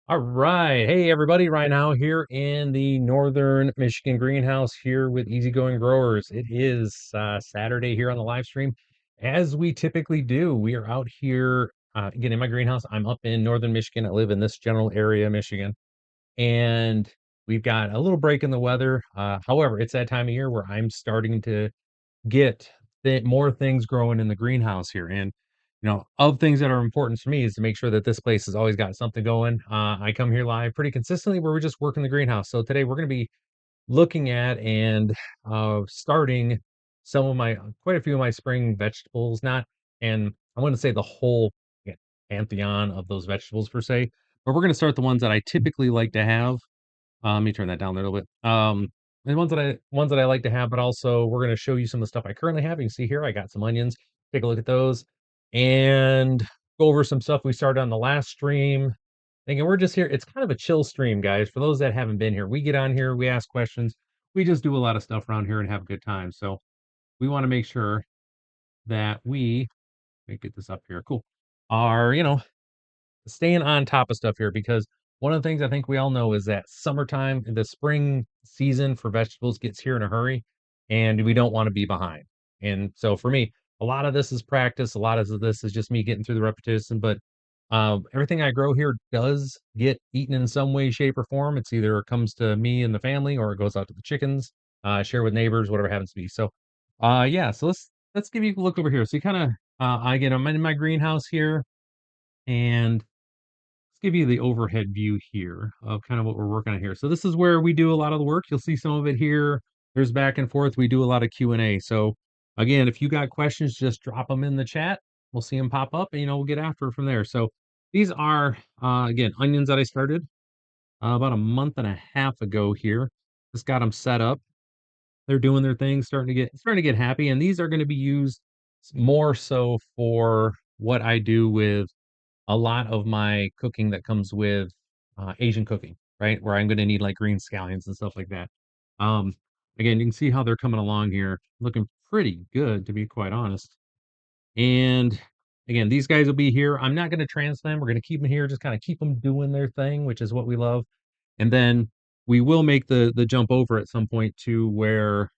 All right. Hey, everybody. Right now, here in the Northern Michigan greenhouse here with Easygoing Growers. It is Saturday here on the live stream. As we typically do, we are out here again in my greenhouse. I'm up in Northern Michigan. I live in this general area, Michigan, and we've got a little break in the weather. However, it's that time of year where I'm starting to get more things growing in the greenhouse here. And of things that are important to me is to make sure that this place has always got something going. I come here live pretty consistently where we just work in the greenhouse. So today we're going to be looking at and starting some of my quite a few of my spring vegetables. Not, and I want to say the whole pantheon of those vegetables per se, but we're going to start the ones that I typically like to have. Let me turn that down there a little bit. The ones that I like to have, but also we're gonna show you some of the stuff I currently have. You can see here I got some onions. Take a look at those and go over some stuff we started on the last stream. Thinking we're just here. It's kind of a chill stream, guys. For those that haven't been here, we get on here, we ask questions, we just do a lot of stuff around here and have a good time. So we want to make sure that let me get this up here. Cool. Are staying on top of stuff here because one of the things I think we all know is that summertime, the spring season for vegetables gets here in a hurry, and we don't want to be behind. And so for me, a lot of this is practice. A lot of this is just me getting through the repetition. But everything I grow here does get eaten in some way, shape, or form. It's either it comes to me and the family, or it goes out to the chickens, share with neighbors, whatever happens to be. So, yeah. So let's give you a look over here. So you kind of, again, I'm in my greenhouse here, and let's give you the overhead view here of kind of what we're working on here. So this is where we do a lot of the work. You'll see some of it here. There's back and forth. We do a lot of Q&A. So again, if you got questions, just drop them in the chat. We'll see them pop up and, we'll get after it from there. So these are, again, onions that I started about a month and a half ago here. Just got them set up. They're doing their thing, starting to get happy. And these are going to be used more so for what I do with a lot of my cooking that comes with Asian cooking, right? Where I'm going to need like green scallions and stuff like that. Um, Again, you can see how they're coming along here, looking pretty good to be quite honest. And again, these guys will be here. I'm not going to transplant them. We're going to keep them here, just kind of keep them doing their thing, which is what we love. And then we will make the jump over at some point to where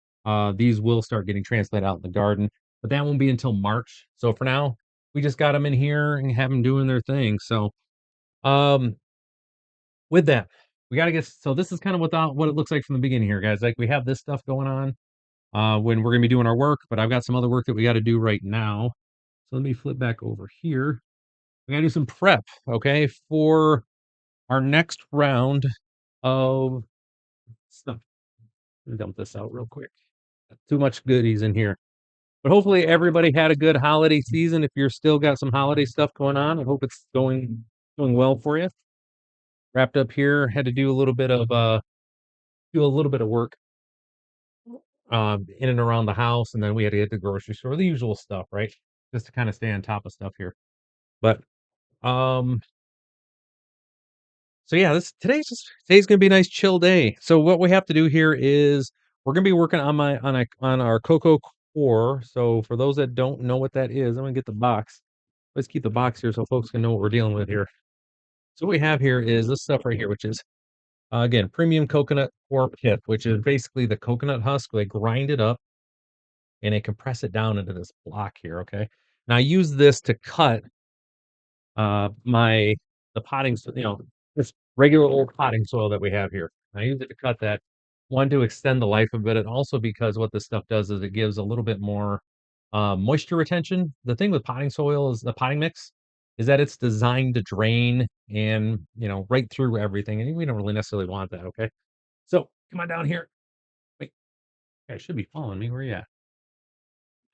these will start getting transplanted out in the garden, but that won't be until March. So for now, we just got them in here and have them doing their thing. So um, with that, we got to get. So this is kind of what it looks like from the beginning here, guys. Like we have this stuff going on when we're gonna be doing our work, but I've got some other work that we got to do right now. So let me flip back over here. We got to do some prep, okay, for our next round of stuff. Let me dump this out real quick. Too much goodies in here. But hopefully everybody had a good holiday season. If you're still got some holiday stuff going on, I hope it's going well for you. Wrapped up here, had to do a little bit of work in and around the house, and then we had to get to the grocery store, the usual stuff, right? Just to kind of stay on top of stuff here. But um so yeah, this today's gonna be a nice chill day. So what we have to do here is we're gonna be working on on our cocoa core. So for those that don't know what that is, I'm gonna get the box. Let's keep the box here so folks can know what we're dealing with here. So what we have here is this stuff right here, which is again premium coconut core pith, which is basically the coconut husk. They grind it up and they compress it down into this block here. Okay. Now I use this to cut my the potting, this regular old potting soil that we have here. I use it to cut that. One, to extend the life of it, and also because what this stuff does is it gives a little bit more moisture retention. The thing with potting soil is the potting mix is that it's designed to drain and right through everything, and we don't really necessarily want that. Okay, so come on down here. Wait, I should be following me. Where you at?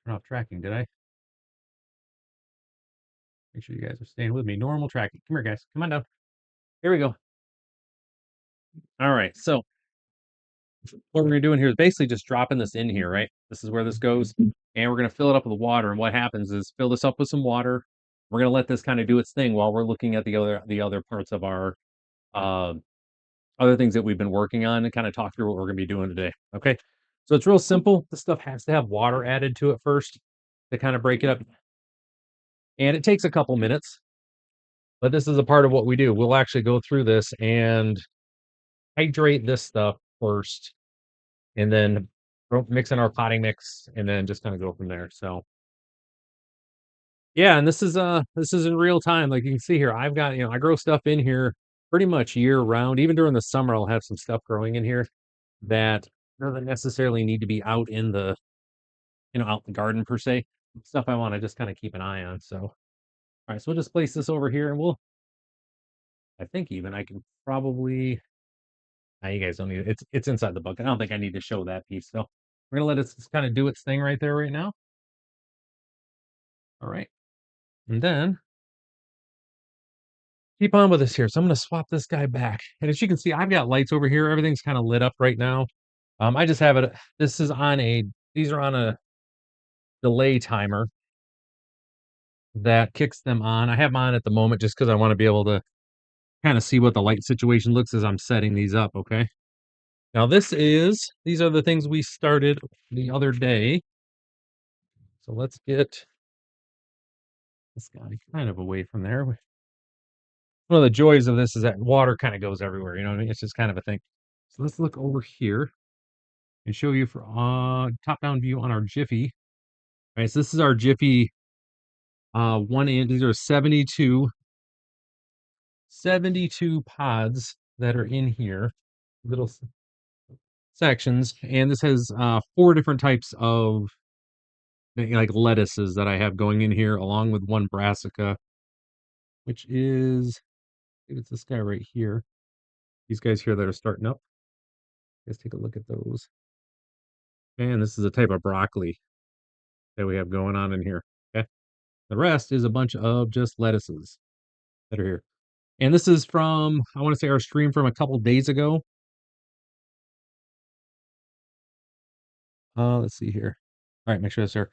Turn off tracking. Did I? Make sure you guys are staying with me. Normal tracking. Come here, guys. Come on down. Here we go. All right. So what we're doing here is basically just dropping this in here, right? This is where this goes, and we're going to fill it up with water. And what happens is fill this up with some water. We're going to let this kind of do its thing while we're looking at the other parts of our uh, other things that we've been working on and kind of talk through what we're going to be doing today. Okay, so it's real simple. This stuff has to have water added to it first to kind of break it up, and it takes a couple minutes. but this is a part of what we do. We'll actually go through this and hydrate this stuff first, and then mix in our potting mix, and then just kind of go from there. So yeah, and this is in real time. Like you can see here, I've got, I grow stuff in here pretty much year round. Even during the summer, I'll have some stuff growing in here that doesn't necessarily need to be out in the, out in the garden per se. Stuff I want to just kind of keep an eye on. So, all right, so we'll just place this over here, and I think even I can probably, you guys don't need it. It's inside the bucket. I don't think I need to show that piece. So we're gonna let it just kind of do its thing right there right now. All right, and then keep on with this here. So I'm gonna swap this guy back, and as you can see, I've got lights over here. Everything's kind of lit up right now. I just have it. This is on a. These are on a delay timer that kicks them on. I have them on at the moment just because I want to be able to kind of see what the light situation looks as I'm setting these up. Okay. Now these are the things we started the other day. So let's get this guy kind of away from there. One of the joys of this is that water kind of goes everywhere. You know what I mean? It's just kind of a thing. So let's look over here and show you for top down view on our Jiffy. All right, so this is our Jiffy 1 inch. These are 72 pods that are in here, little sections, and this has 4 different types of like lettuces that I have going in here, along with one brassica, which is I think it's this guy right here. These guys here that are starting up. Let's take a look at those. And this is a type of broccoli that we have going on in here. Okay. The rest is a bunch of just lettuces that are here. And this is from, I want to say, our stream from a couple days ago. Let's see here. All right, make sure that's there.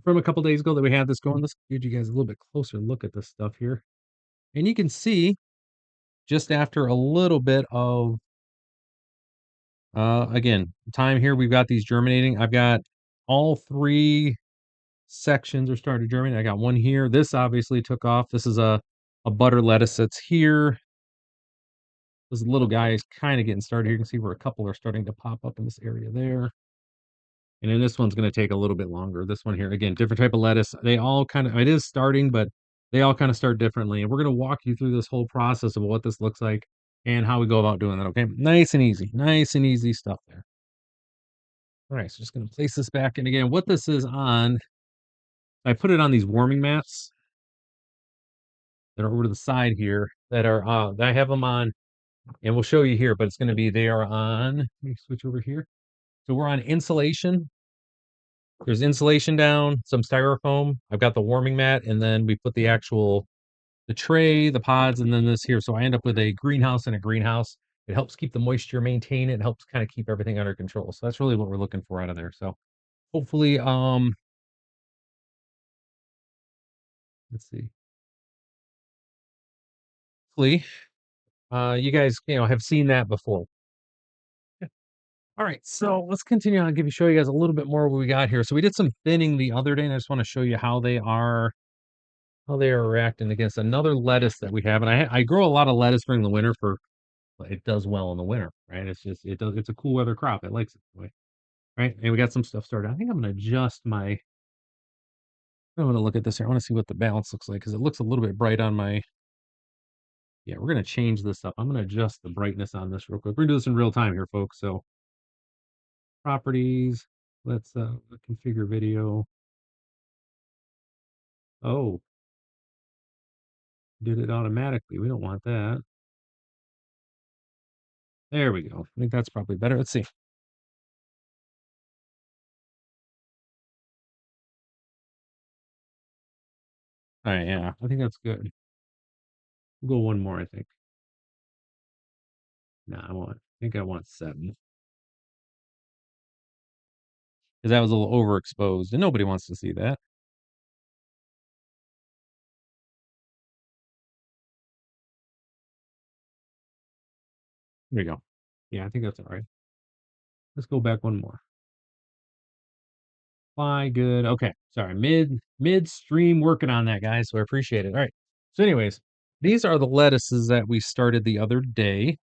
From a couple days ago that we had this going. Let's give you guys a little bit closer look at this stuff here. And you can see just after a little bit of, again, time here, we've got these germinating. I've got all 3 sections are starting to germinate. I got one here. This obviously took off. This is a butter lettuce that's here. This little guy is kind of getting started here. You can see where a couple are starting to pop up in this area there. And then this one's going to take a little bit longer. This one here, again, different type of lettuce. They all kind of, it is starting, but they all kind of start differently. And we're going to walk you through this whole process of what this looks like and how we go about doing that. Okay. Nice and easy stuff there. All right. So just going to place this back. And again, what this is on, I put it on these warming mats that are over to the side here that are, that I have them on, and we'll show you here, but it's going to be, they are on, let me switch over here. So we're on insulation. There's insulation down, some styrofoam. I've got the warming mat, and then we put the tray, the pods, and then this here. So I end up with a greenhouse and a greenhouse. It helps keep the moisture maintained. It helps kind of keep everything under control. So that's really what we're looking for out of there. So hopefully, let's see. Hopefully, you guys, have seen that before. Yeah. All right, so let's continue on. Show you guys a little bit more what we got here. So we did some thinning the other day, and I just want to show you how they are reacting against another lettuce that we have. And I grow a lot of lettuce during the winter it does well in the winter, right? It's a cool weather crop. It likes it that way, right? And we got some stuff started. I think I'm going to adjust I want to look at this here. I want to see what the balance looks like because it looks a little bit bright on yeah, we're going to change this up. I'm going to adjust the brightness on this real quick. We're going to do this in real time here, folks. So properties, let's configure video. Oh, did it automatically. We don't want that. There we go. I think that's probably better. Let's see. All right, yeah, I think that's good. We'll go one more, I think. No, I think I want 7. Because that was a little overexposed, and nobody wants to see that. There you go. Yeah, I think that's all right. Let's go back one more. Fly, good. Okay, sorry, midstream working on that, guys. So I appreciate it. All right. So, anyways, these are the lettuces that we started the other day,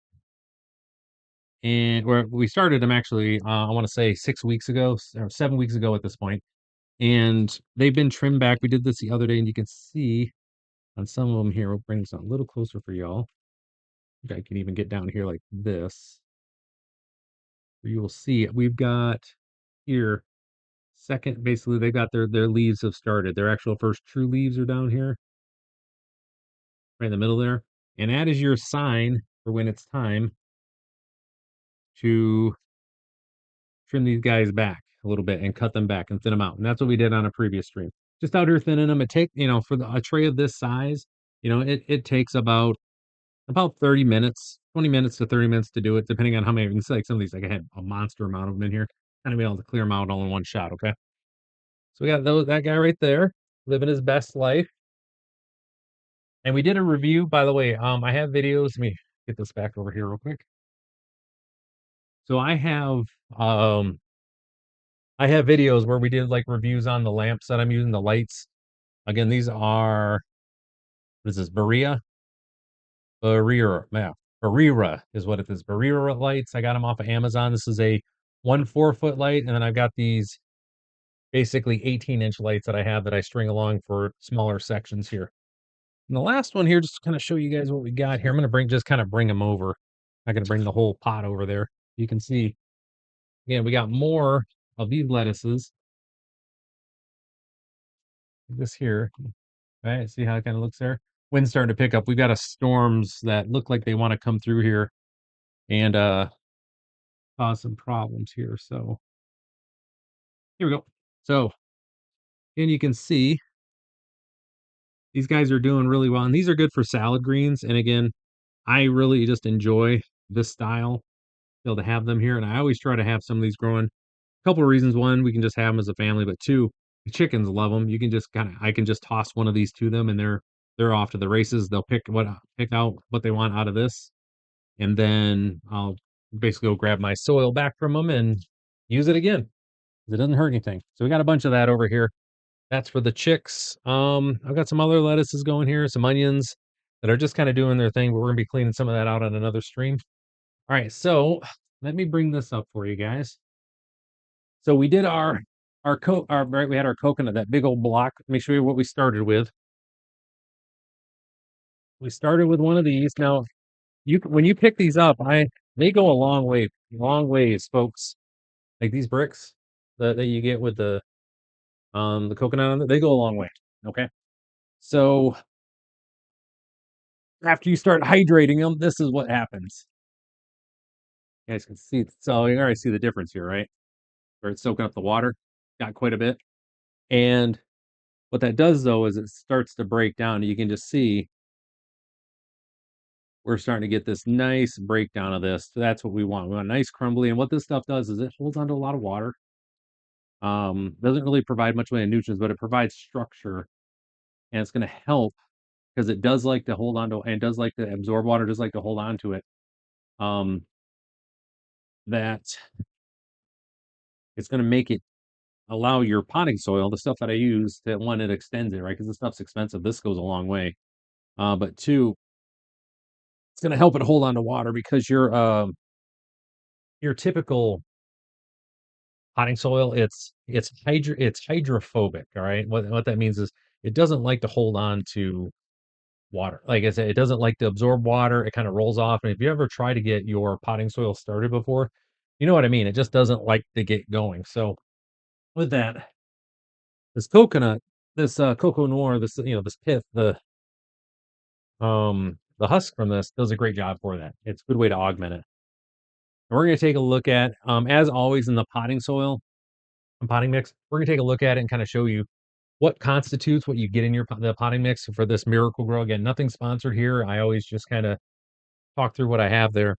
and where we started them actually, I want to say 6 weeks ago, or 7 weeks ago at this point, and they've been trimmed back. We did this the other day, and you can see on some of them here. We'll bring this a little closer for y'all. I can even get down here like this. You will see we've got here second. Basically, they got their leaves have started. Their actual first true leaves are down here, right in the middle there. And that is your sign for when it's time to trim these guys back a little bit and cut them back and thin them out. And that's what we did on a previous stream. Just out here thinning them. It take, for a tray of this size, it takes about 30 minutes, 20 minutes to 30 minutes to do it, depending on how many. You can see like some of these, like I had a monster amount of them in here. Kind of be able to clear them out all in one shot. Okay. So we got that guy right there living his best life. And we did a review, by the way. I have videos. Let me get this back over here real quick. So I have videos where we did like reviews on the lamps that I'm using, the lights. Again, these are, what is this, Barrera is what it is. Barrera lights. I got them off of Amazon. This is a 1 4-foot light, and then I've got these basically 18-inch lights that I have that I string along for smaller sections here. And the last one here, just to kind of show you guys what we got here. I'm gonna bring them over. I'm gonna bring the whole pot over there. You can see, again, we got more of these lettuces. This here, right? See how it kind of looks there? Wind's starting to pick up. We've got a storms that look like they want to come through here and cause some problems here. So here we go. So, and you can see these guys are doing really well. And these are good for salad greens. And again, I really just enjoy this style, be able to have them here. And I always try to have some of these growing. A couple of reasons. One, we can just have them as a family, but two, the chickens love them. You can just I can just toss one of these to them and they're off to the races. They'll pick out what they want out of this. And then I'll basically go grab my soil back from them and use it again. It doesn't hurt anything. So we got a bunch of that over here. That's for the chicks. I've got some other lettuces going here, some onions that are just kind of doing their thing, but we're gonna be cleaning some of that out on another stream. All right, so let me bring this up for you guys. So we did right, we had our coconut, that big old block. Let me show you what we started with. We started with one of these. Now, when you pick these up, they go a long ways, folks. Like these bricks that you get with the coconut on it, they go a long way. Okay. So after you start hydrating them, this is what happens. You guys can see, so you already see the difference here, right? Where it's soaking up the water, got quite a bit. And what that does though is it starts to break down. You can just see we're starting to get this nice breakdown of this. So that's what we want. We want nice crumbly. And what this stuff does is it holds onto a lot of water. Doesn't really provide much of any nutrients, but it provides structure, and it's going to help because it does like to hold on to, and it does like to absorb water, does like to hold on to it. That it's going to make it allow your potting soil, the stuff that I use, that one, it extends it, right? Because this stuff's expensive. This goes a long way. But two, it's going to help it hold on to water because your typical potting soil, it's hydrophobic. All right. What that means is it doesn't like to hold on to water. Like I said, it doesn't like to absorb water. It kind of rolls off. And if you ever try to get your potting soil started before, you know what I mean? It just doesn't like to get going. So with that, this coconut, this cocoa noir, this pith, the husk from this does a great job for that. It's a good way to augment it. And we're going to take a look at, as always in the potting soil and potting mix, we're going to take a look at it and kind of show you what constitutes what you get in the potting mix for this Miracle Grow. Again, nothing sponsored here. I always just kind of talk through what I have there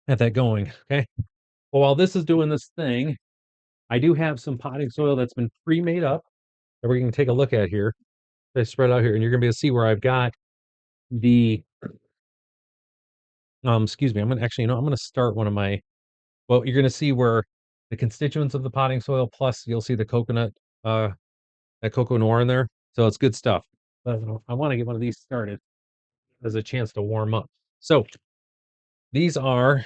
at that going. Okay. Well, while this is doing this thing, I do have some potting soil that's been pre-made up that we're going to take a look at here. I spread out here, and you're going to be able to see where I've got the excuse me. I'm gonna actually, I'm gonna start one of my. Well, you're gonna see where the constituents of the potting soil, plus you'll see the coconut, that cocoa noir in there. So it's good stuff. But I want to get one of these started. as a chance to warm up. So these are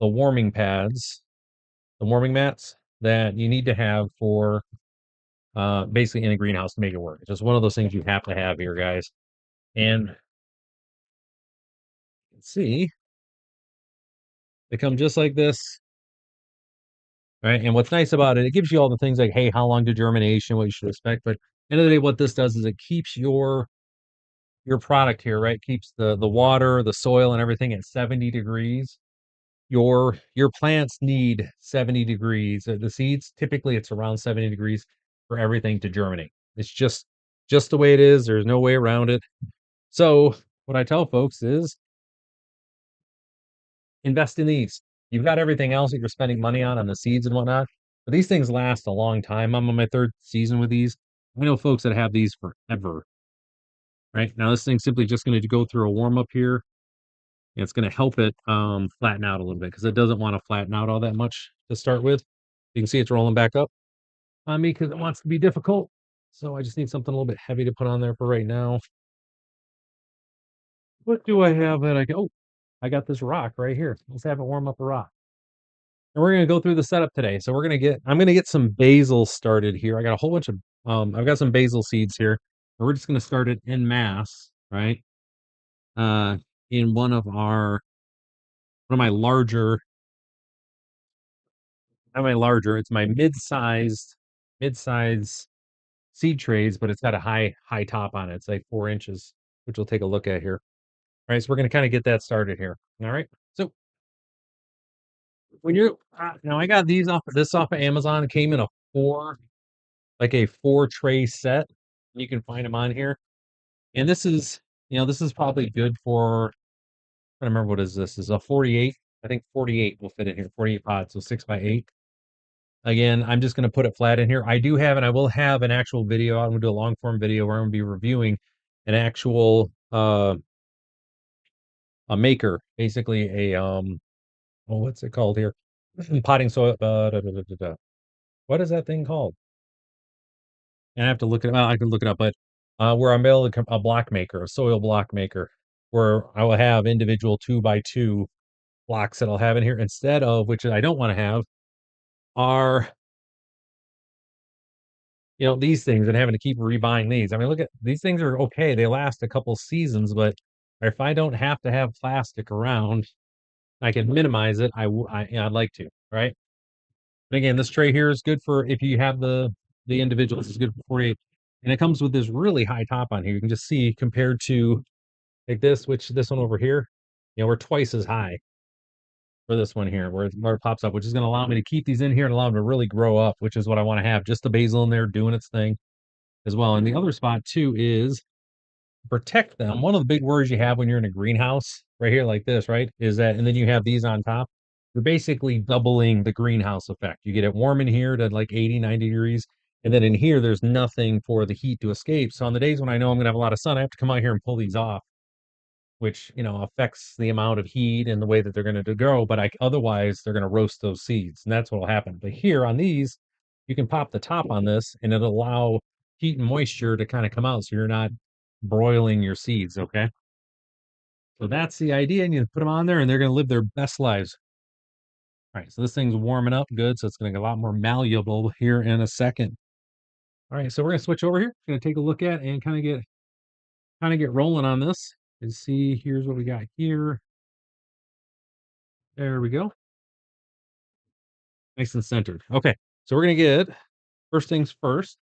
the warming pads, the warming mats that you need to have for basically in a greenhouse to make it work. It's just one of those things you have to have here, guys. And let's see, they come just like this, right? And what's nice about it, it gives you all the things like, hey, how long to germination, what you should expect. But end of the day, what this does is it keeps your product here, right? Keeps the water, the soil, and everything at 70 degrees. Your plants need 70 degrees. The seeds typically it's around 70 degrees for everything to germinate. It's just the way it is. There's no way around it. So what I tell folks is invest in these. You've got everything else that you're spending money on the seeds and whatnot, but these things last a long time. I'm on my third season with these. I know folks that have these forever. Right now, this thing's simply just going to go through a warm up here. And it's going to help it flatten out a little bit because it doesn't want to flatten out all that much to start with. You can see it's rolling back up on me because it wants to be difficult. So I just need something a little bit heavy to put on there for right now. What do I have that I go? Oh, I got this rock right here. Let's have it warm up a rock. And we're gonna go through the setup today. So I'm gonna get some basil started here. I got a whole bunch of I've got some basil seeds here. And we're just gonna start it in mass, right? Uh in one of my larger, not my larger, it's my mid-size seed trays, but it's got a high top on it. It's like 4 inches, which we'll take a look at here. All right, so we're gonna kind of get that started here. All right. So when you're now I got these off of Amazon. It came in a four tray set. You can find them on here. And this is probably good for, I don't remember what is this. This is a 48. I think 48 will fit in here. 48 pods, so 6x8. Again, I'm just going to put it flat in here. I will have an actual video. I'm going to do a long form video where I'm going to be reviewing an actual a maker, basically what's it called here? Potting soil. What is that thing called? And I have to look it. Well, I can look it up, but where I'm able to a block maker, a soil block maker, where I will have individual 2x2 blocks that I'll have in here instead of, which I don't want to have, are these things and having to keep rebuying these. I mean, look at these things are okay. They last a couple seasons, but if I don't have to have plastic around, I can minimize it. I'd like to, right? And again, this tray here is good for if you have the individuals. It's good for 48, and it comes with this really high top on here. You can just see compared to like this, which this one over here, we're twice as high for this one here, where it pops up, which is going to allow me to keep these in here and allow them to really grow up, which is what I want to have. Just the basil in there doing its thing as well. And the other spot too is protect them. One of the big worries you have when you're in a greenhouse right here like this, right, is that, and then you have these on top, you're basically doubling the greenhouse effect. You get it warm in here to like 80, 90 degrees. And then in here, there's nothing for the heat to escape. So on the days when I know I'm going to have a lot of sun, I have to come out here and pull these off, which, affects the amount of heat and the way that they're going to grow. But otherwise, they're going to roast those seeds. And that's what will happen. But here on these, you can pop the top on this and it'll allow heat and moisture to kind of come out. So you're not broiling your seeds. Okay. So that's the idea. And you put them on there and they're going to live their best lives. All right. So this thing's warming up good. So it's going to get a lot more malleable here in a second. All right. So we're going to switch over here. Going to take a look at and kind of get rolling on this and see. Here's what we got here. There we go. Nice and centered. Okay. So we're going to get first things first.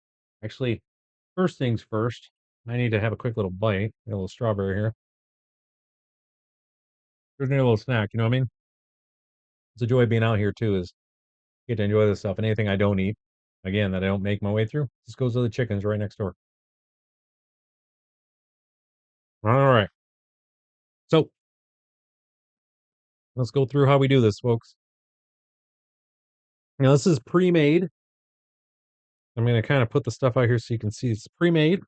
Actually, first things first. I need to have a quick little bite. Get a little strawberry here. Just need a little snack. You know what I mean? It's a joy being out here too. Is get to enjoy this stuff. And anything I don't eat, again, that I don't make my way through, just goes to the chickens right next door. All right. So let's go through how we do this, folks. Now this is pre-made. I'm going to kind of put the stuff out here so you can see it's pre-made.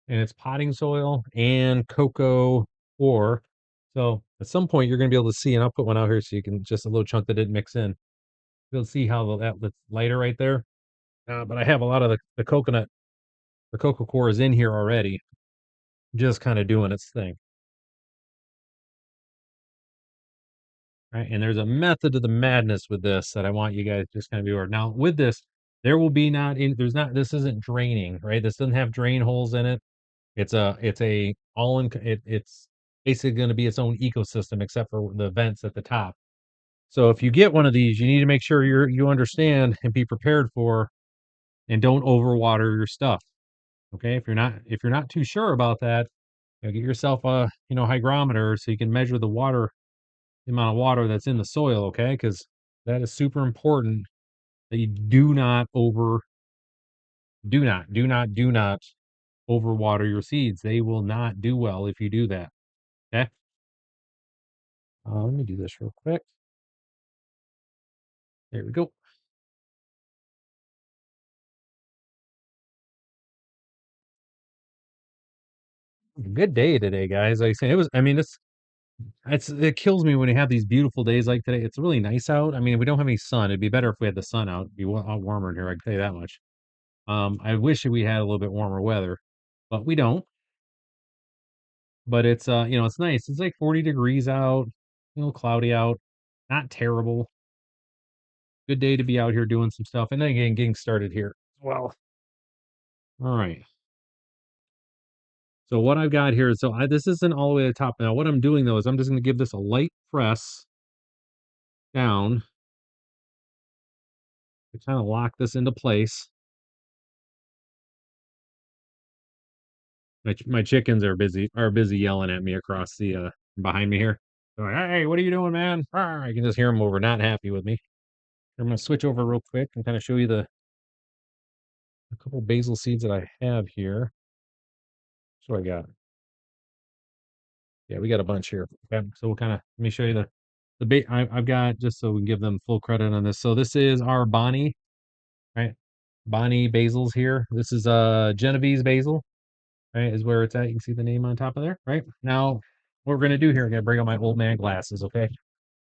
And it's potting soil and cocoa ore. So at some point you're going to be able to see, and I'll put one out here so you can just a little chunk that didn't mix in. You'll see how that's lighter right there. But I have a lot of the coconut, the cocoa core is in here already. just kind of doing its thing. Right. And there's a method to the madness with this that I want you guys just kind of be aware. Now, with this, there will be not in there's not this isn't draining, right? This doesn't have drain holes in it. It's a all in it's basically going to be its own ecosystem except for the vents at the top. So if you get one of these, you need to make sure you understand and be prepared for and don't overwater your stuff. Okay? If you're not too sure about that, get yourself a, hygrometer so you can measure the amount of water that's in the soil, okay? Because that is super important that you do not overwater your seeds. They will not do well if you do that. Okay. Let me do this real quick. There we go. Good day today, guys. Like I say, I mean, it kills me when you have these beautiful days like today. It's really nice out. I mean, we don't have any sun. It'd be better if we had the sun out. It'd be a lot warmer in here. I can tell you that much. I wish we had a little bit warmer weather, but we don't. But it's nice. It's like 40 degrees out, cloudy out, not terrible. Good day to be out here doing some stuff. And then again, getting started here. Well, all right. So what I've got here is this isn't all the way to the top. Now, what I'm doing though is I'm just going to give this a light press down to kind of lock this into place. My chickens are busy yelling at me across the behind me here. They're like, "Hey, what are you doing, man?" I can just hear them over, not happy with me. I'm gonna switch over real quick and kind of show you a couple basil seeds that I have here. So I got, yeah, we got a bunch here. Okay, so we'll kind of let me show you I've got just so we can give them full credit on this. So this is our Bonnie, right? Bonnie basils here. This is Genovese basil, right? Is where it's at. You can see the name on top of there, right? Now, what we're gonna do here, I'm gonna bring out my old man glasses, okay?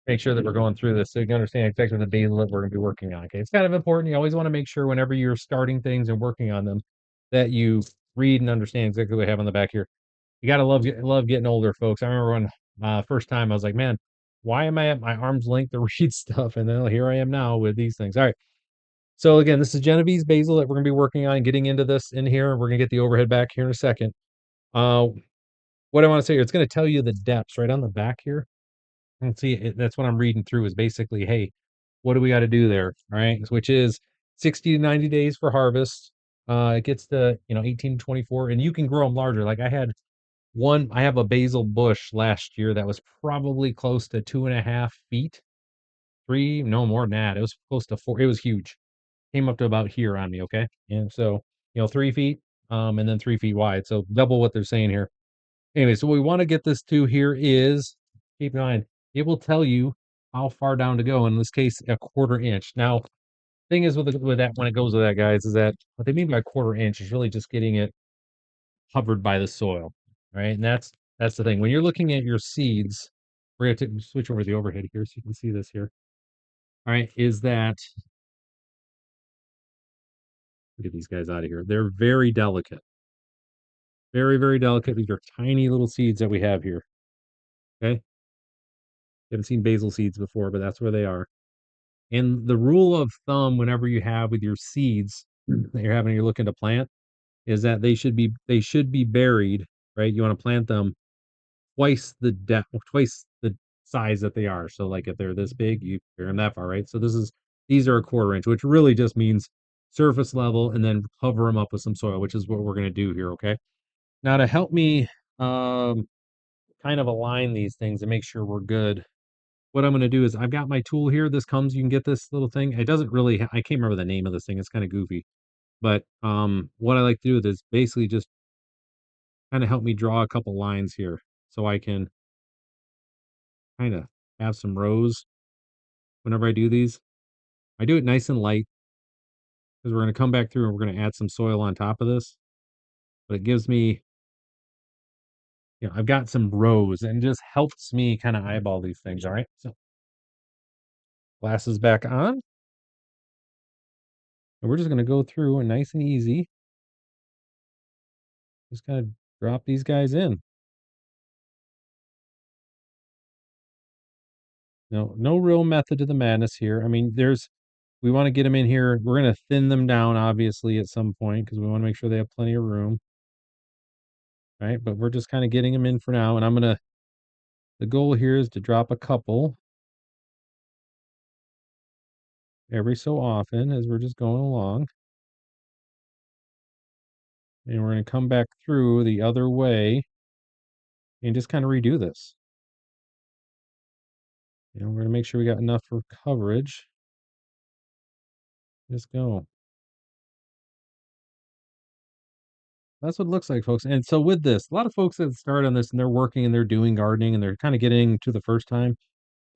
Make sure that we're going through this so you can understand exactly the basil that we're going to be working on. Okay, it's kind of important. You always want to make sure whenever you're starting things and working on them that you read and understand exactly what I have on the back here. You gotta love getting older, folks. I remember when first time I was like, man, why am I at my arm's length to read stuff? And then here I am now with these things. All right. So again, this is Genovese basil that we're gonna be working on, getting into this in here. We're gonna get the overhead back here in a second. Uh, what I want to say here, it's gonna tell you the depths right on the back here. And see, that's what I'm reading through is basically, hey, what do we got to do there? All right, which is 60 to 90 days for harvest. It gets to 18 to 24, and you can grow them larger. Like I have a basil bush last year that was probably close to 2.5 feet, three, no more than that. It was close to four. It was huge. Came up to about here on me. Okay, and so 3 feet, and then 3 feet wide. So double what they're saying here. Anyway, so what we want to get this to here is, keep in mind, it will tell you how far down to go. In this case, a 1/4 inch. Now, thing is with that when it goes with that, guys, is that what they mean by 1/4 inch is really just getting it covered by the soil, right? And that's the thing. When you're looking at your seeds, we're going to switch over the overhead here so you can see this here. All right, is that get these guys out of here? They're very delicate, very very delicate. These are tiny little seeds that we have here. Okay, haven't seen basil seeds before, but that's where they are. And the rule of thumb whenever you have with your seeds that you're looking to plant is that they should be buried, right? You want to plant them twice the depth, twice the size that they are. So like if they're this big, you bury them that far, right? So these are a 1/4 inch, which really just means surface level and then cover them up with some soil, which is what we're going to do here, okay? Now to help me um kind of align these things and make sure we're good, what I'm gonna do is I've got my tool here. You can get this little thing. It doesn't really I can't remember the name of this thing. It's kind of goofy. But what I like to do is basically just kind of help me draw a couple lines here so I can kind of have some rows whenever I do these. I do it nice and light because we're gonna come back through and we're gonna add some soil on top of this. But it gives me, I've got some rows and just helps me kind of eyeball these things. All right. So glasses back on. And we're just gonna go through and nice and easy. Just kind of drop these guys in. No real method to the madness here. I mean, we want to get them in here. We're going to thin them down, obviously, at some point because we want to make sure they have plenty of room, right? But we're just kind of getting them in for now. And the goal here is to drop a couple every so often as we're just going along. And we're going to come back through the other way and just kind of redo this. We're going to make sure we got enough for coverage. Just go. That's what it looks like, folks. And so with this, a lot of folks that start on this and they're working and they're doing gardening and they're kind of getting to the first time,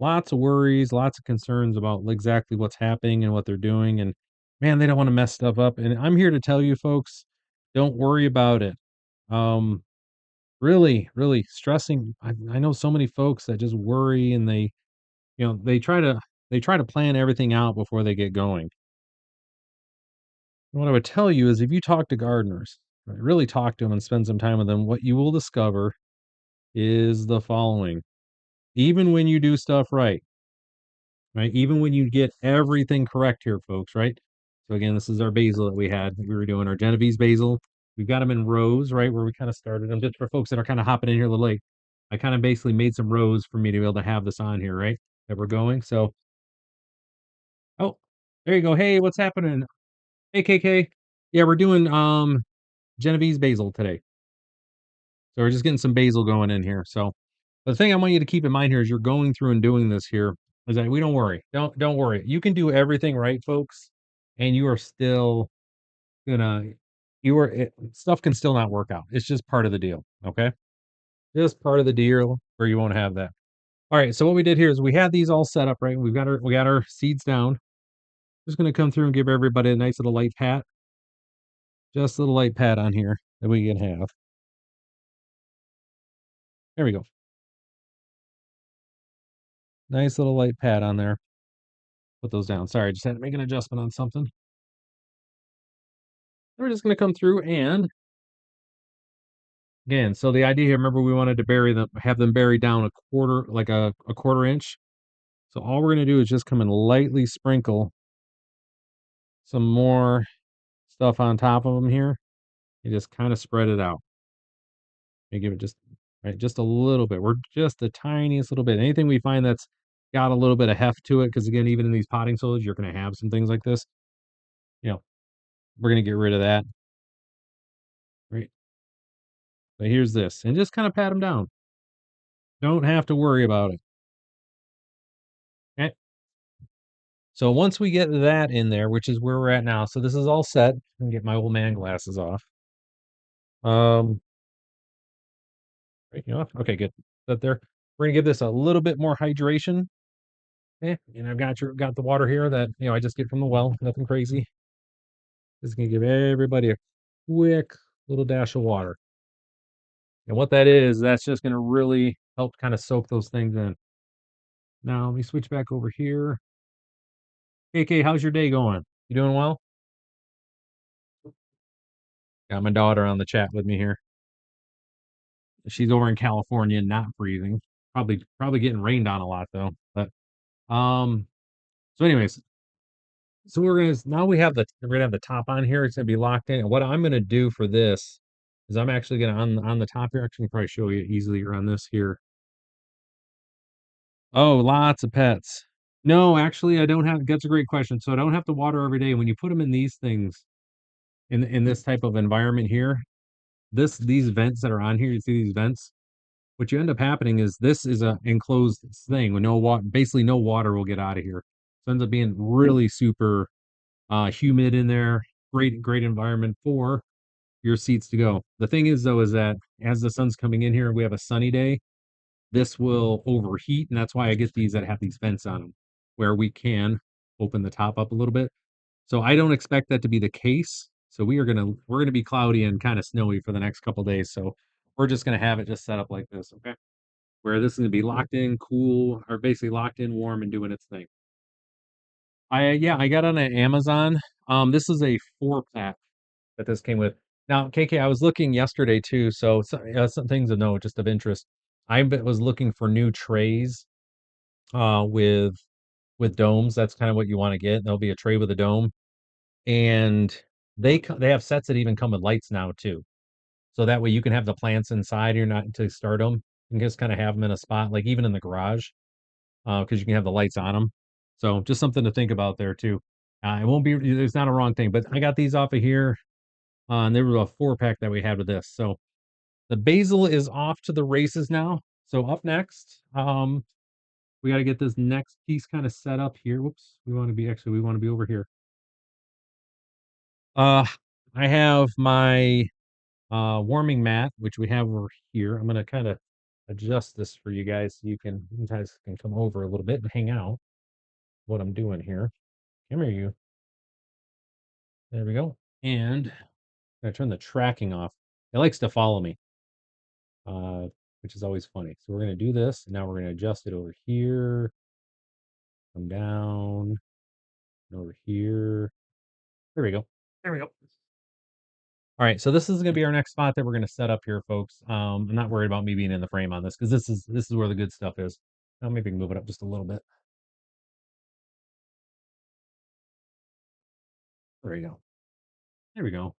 lots of worries, lots of concerns about exactly what's happening and what they're doing. And man, they don't want to mess stuff up. And I'm here to tell you folks, don't worry about it. Um, really stressing. I know so many folks that just worry and they try to plan everything out before they get going. And what I would tell you is if you talk to gardeners, right, really talk to them and spend some time with them, what you will discover is the following. Even when you do stuff right? Even when you get everything correct here, folks, right? So again, this is our basil that we were doing our Genovese basil. We've got them in rows, right, where we kind of started them. Just for folks that are kind of hopping in here a little late, I kind of basically made some rows for me to be able to have this on here, right? That we're going. So, oh, there you go. Hey, what's happening? Hey, KK. Yeah, we're doing Genovese basil today. So we're just getting some basil going in here. So the thing I want you to keep in mind here as you're going through and doing this here is that we don't worry. Don't worry. You can do everything right, folks, and you are still gonna stuff can still not work out. It's just part of the deal. Okay. Just part of the deal where you won't have that. All right. So what we did here is we had these all set up, right? We got our seeds down. Just gonna come through and give everybody a nice little light pat. Just a little light pat on here that we can have. There we go. Nice little light pat on there. Put those down. Sorry, I just had to make an adjustment on something. We're just going to come through and again, so the idea here, remember we wanted to have them buried down a quarter, like a quarter inch. So all we're going to do is just come and lightly sprinkle some more stuff on top of them here and just kind of spread it out and give it just a little bit. We're just the tiniest little bit. Anything we find that's got a little bit of heft to it, because again, even in these potting soils, you're going to have some things like this. You know, we're going to get rid of that. Right. But here's this, and just kind of pat them down. Don't have to worry about it. Okay. So once we get that in there, which is where we're at now, so this is all set. And get my old man glasses off. Um, right, okay, good. That there. We're gonna give this a little bit more hydration. And I've got the water here that I just get from the well. Nothing crazy. Just gonna give everybody a quick little dash of water. And what that is, that's just gonna really help kind of soak those things in. Now let me switch back over here. KK, how's your day going? You doing well? Got my daughter on the chat with me here. She's over in California, not freezing. Probably getting rained on a lot though. But um, so anyways, so we're gonna have the top on here. It's gonna be locked in. And what I'm gonna do for this is I'm actually gonna on the top here. Actually, I can probably show you easier on this here. Oh, lots of pets. No, actually, I don't have. That's a great question. So I don't have to water every day. When you put them in these things, in this type of environment here, these vents that are on here, you see these vents? What you end up happening is this is a enclosed thing with no water, basically no water will get out of here. So it ends up being really super humid in there. Great environment for your seeds to go. The thing is though, is that as the sun's coming in here, we have a sunny day, this will overheat, and that's why I get these that have these vents on them, where we can open the top up a little bit. So I don't expect that to be the case. So we're gonna be cloudy and kind of snowy for the next couple days. So we're just gonna have it just set up like this, okay? Where this is gonna be locked in, cool, or basically locked in, warm, and doing its thing. I got on Amazon. This is a 4-pack that this came with. Now, KK, I was looking yesterday too. Some things of note, just of interest. Was looking for new trays with domes. That's kind of what you want to get. There'll be a tray with a dome, and they have sets that even come with lights now too. So that way you can have the plants inside. You're not to start them. You can just kind of have them in a spot, like even in the garage, because you can have the lights on them. So just something to think about there too. It won't be. There's not a wrong thing, but I got these off of here, and there was a 4-pack that we had with this. So the basil is off to the races now. So up next, we got to get this next piece kind of set up here. Whoops, we want to be over here. Uh, I have my warming mat, which we have over here. I'm gonna kind of adjust this for you guys can come over a little bit and hang out what I'm doing here. Come here, you. There we go. And I turn the tracking off. It likes to follow me, uh, which is always funny. So we're gonna do this. And now we're gonna adjust it over here, come down, and over here. There we go. There we go. All right, so this is going to be our next spot that we're going to set up here, folks. I'm not worried about me being in the frame on this because this is where the good stuff is. Now maybe I can move it up just a little bit. There we go. There we go. All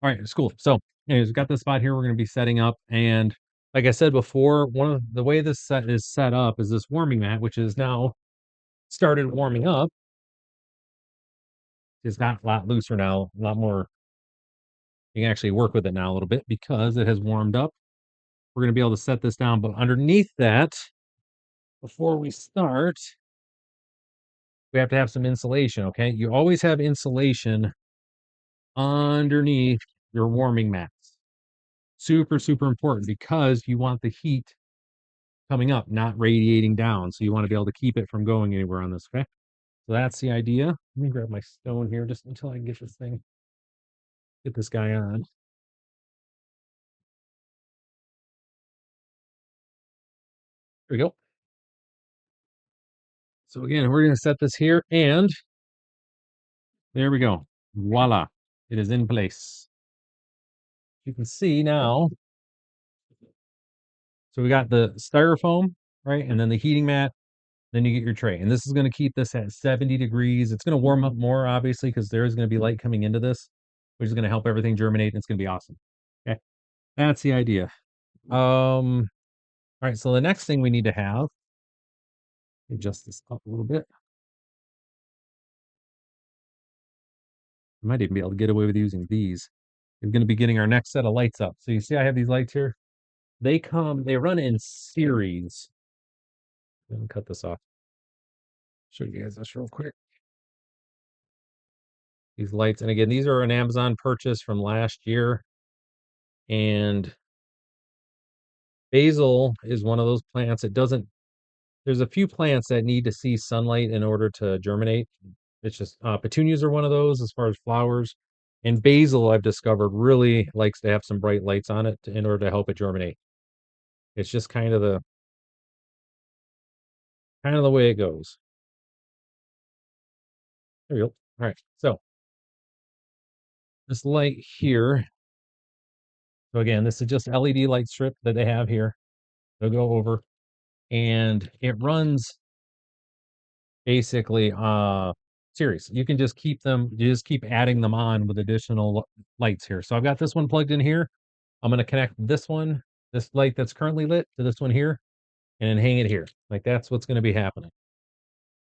right, it's cool. So, anyways, we've got this spot here we're going to be setting up, and like I said before, one of the way this set is set up is this warming mat, which is now started warming up. It's got a lot looser now, a lot more. You can actually work with it now a little bit because it has warmed up. We're going to be able to set this down, but underneath that, before we start, we have to have some insulation, okay? You always have insulation underneath your warming mats. Super, super important because you want the heat coming up, not radiating down. So you want to be able to keep it from going anywhere on this, okay? So that's the idea. Let me grab my stone here just until I can get this guy on. There we go. So again, we're going to set this here and there we go. Voila. It is in place. You can see now. So we got the styrofoam, right? And then the heating mat. Then you get your tray. And this is going to keep this at 70 degrees. It's going to warm up more, obviously, because there is going to be light coming into this, which is going to help everything germinate. And it's going to be awesome. Okay. That's the idea. All right. So the next thing we need to have, adjust this up a little bit. I might even be able to get away with using these. We're going to be getting our next set of lights up. So you see I have these lights here. They run in series. Let me cut this off. Show you guys this real quick. These lights, and again, these are an Amazon purchase from last year. And basil is one of those plants. There's a few plants that need to see sunlight in order to germinate. It's just petunias are one of those as far as flowers. And basil, I've discovered, really likes to have some bright lights on it in order to help it germinate. It's just kind of the way it goes. There we go. All right. So this light here. So again, this is just LED light strip that they have here. They'll go over and it runs basically series. You can just you just keep adding them on with additional lights here. So I've got this one plugged in here. I'm going to connect this light that's currently lit to this one here and then hang it here. Like that's what's going to be happening.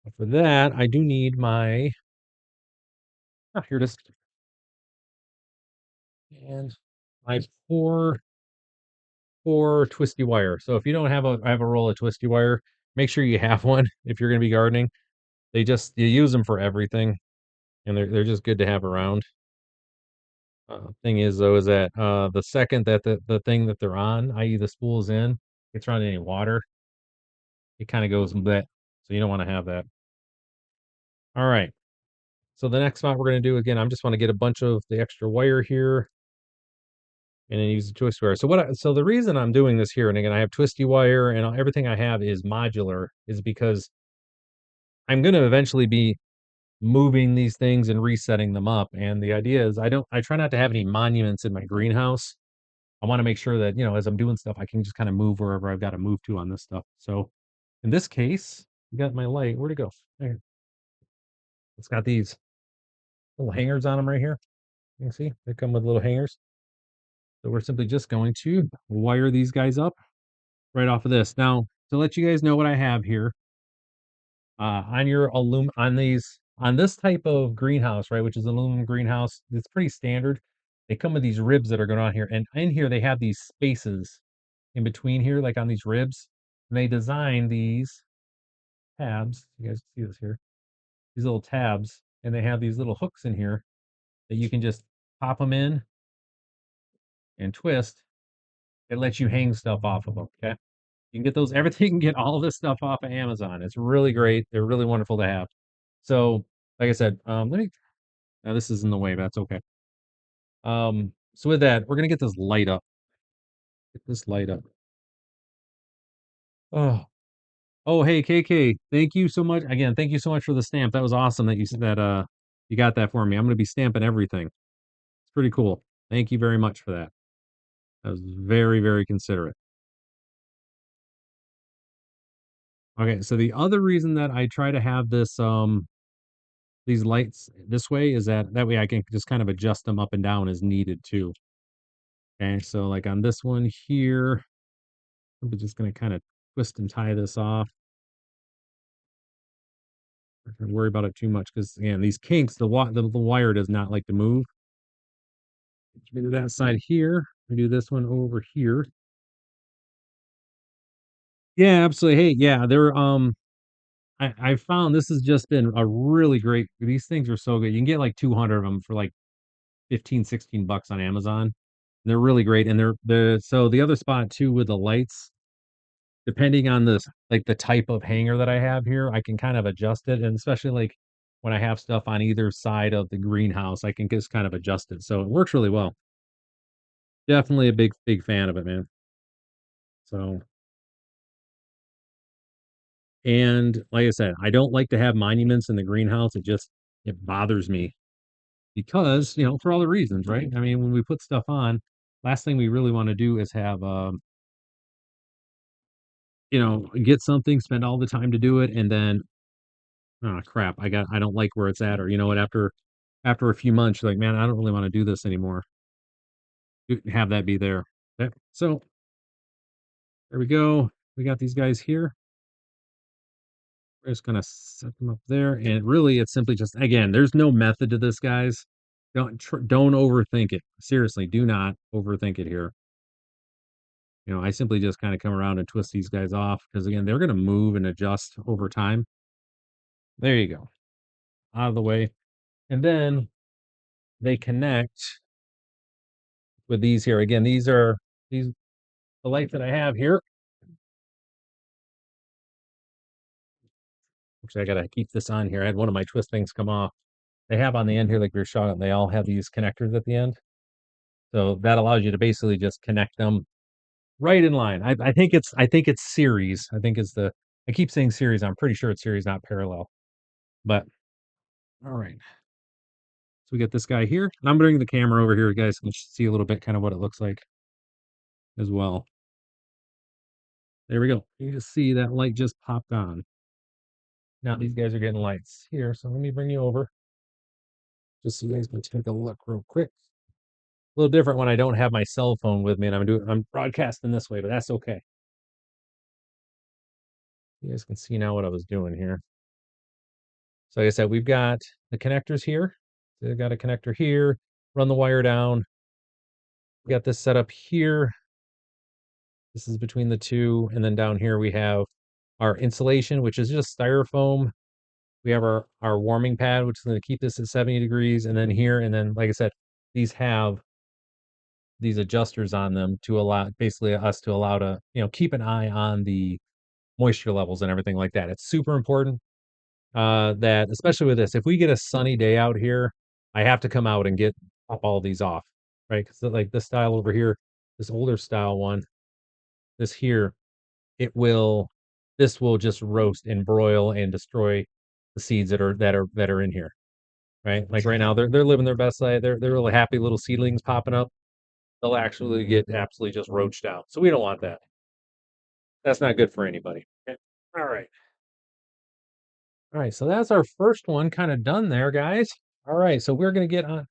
But for that, I do need here it is. And my poor twisty wire. So if you don't have I have a roll of twisty wire, make sure you have one if you're going to be gardening. You use them for everything and they're just good to have around. Thing is though, is that the second that the thing that they're on, i.e. the spool's in, gets around any water, it kind of goes bleh. So you don't want to have that. All right. So the next spot we're going to do again, I'm just want to get a bunch of the extra wire here and then use the twist wire. So the reason I'm doing this here, and again, I have twisty wire and everything I have is modular, is because I'm going to eventually be moving these things and resetting them up. And the idea is I try not to have any monuments in my greenhouse. I want to make sure that, as I'm doing stuff, I can just kind of move wherever I've got to move to on this stuff. So in this case, I got my light. Where'd it go? There. It's got these little hangers on them right here. You can see they come with little hangers. So we're simply just going to wire these guys up right off of this. Now, to let you guys know what I have here, on your on this type of greenhouse, right, which is aluminum greenhouse, it's pretty standard. They come with these ribs that are going on here, and in here they have these spaces in between here, like on these ribs. And they design these tabs. You guys can see this here. These little tabs, and they have these little hooks in here that you can just pop them in and twist. It lets you hang stuff off of them. Okay. You can get those, everything, can get all this stuff off of Amazon. It's really great. They're really wonderful to have. So, like I said, let me, now this is in the way, but that's okay. So with that, we're gonna get this light up. Get this light up. Oh, oh, hey, KK, thank you so much. Again, thank you so much for the stamp. That was awesome that you said that you got that for me. I'm gonna be stamping everything. It's pretty cool. Thank you very much for that. That was very, very considerate. Okay, so the other reason that I try to have this these lights this way is that way I can just kind of adjust them up and down as needed too. Okay, so like on this one here, I'm just gonna kind of twist and tie this off. Not gonna worry about it too much because again, these kinks, the wire does not like to move. We do that side here. We do this one over here. Yeah, absolutely. Hey, yeah, they're I found this has just been a really great. These things are so good. You can get like 200 of them for like 15, 16 bucks on Amazon. They're really great, and they're so the other spot too with the lights, depending on this like the type of hanger that I have here, I can kind of adjust it, and especially like when I have stuff on either side of the greenhouse, I can just kind of adjust it. So it works really well. Definitely a big, big fan of it, man. So, and like I said, I don't like to have monuments in the greenhouse. It bothers me because, for all the reasons, right? I mean, when we put stuff on, last thing we really want to do is have get something, spend all the time to do it, and then, oh crap, I don't like where it's at, or you know what, after a few months, you're like, man, I don't really want to do this anymore. Have that be there. Okay. So there we go. We got these guys here. We're just gonna set them up there, and really, it's simply just again, there's no method to this, guys. Don't overthink it. Seriously, do not overthink it here. I simply just kind of come around and twist these guys off because again, they're gonna move and adjust over time. There you go, out of the way, and then they connect with these here. Again, these the light that I have here. Actually, I gotta keep this on here. I had one of my twist things come off. They have on the end here, like we were showing, they all have these connectors at the end. So that allows you to basically just connect them right in line. I think it's series. I keep saying series. I'm pretty sure it's series, not parallel. But all right. So we get this guy here. And I'm bringing the camera over here, guys, so you can see a little bit kind of what it looks like as well. There we go. You can see that light just popped on. Now these guys are getting lights here. So let me bring you over just so you guys can take a look real quick. A little different when I don't have my cell phone with me and I'm broadcasting this way, but that's okay. You guys can see now what I was doing here. So like I said, we've got the connectors here. So they've got a connector here, run the wire down. We got this set up here. This is between the two. And then down here we have our insulation, which is just styrofoam. We have our warming pad, which is going to keep this at 70 degrees. And then here, and then like I said, these have these adjusters on them to allow basically us to allow to, keep an eye on the moisture levels and everything like that. It's super important that especially with this, if we get a sunny day out here, I have to come out and get pop all these off, right? Because like this style over here, this older style one, this here, it will, this will just roast and broil and destroy the seeds that are in here, right? Like right now, they're living their best life. They're really happy little seedlings popping up. They'll actually get absolutely just roached out. So we don't want that. That's not good for anybody. Okay. All right. All right. So that's our first one kind of done there, guys. All right. So we're gonna get on.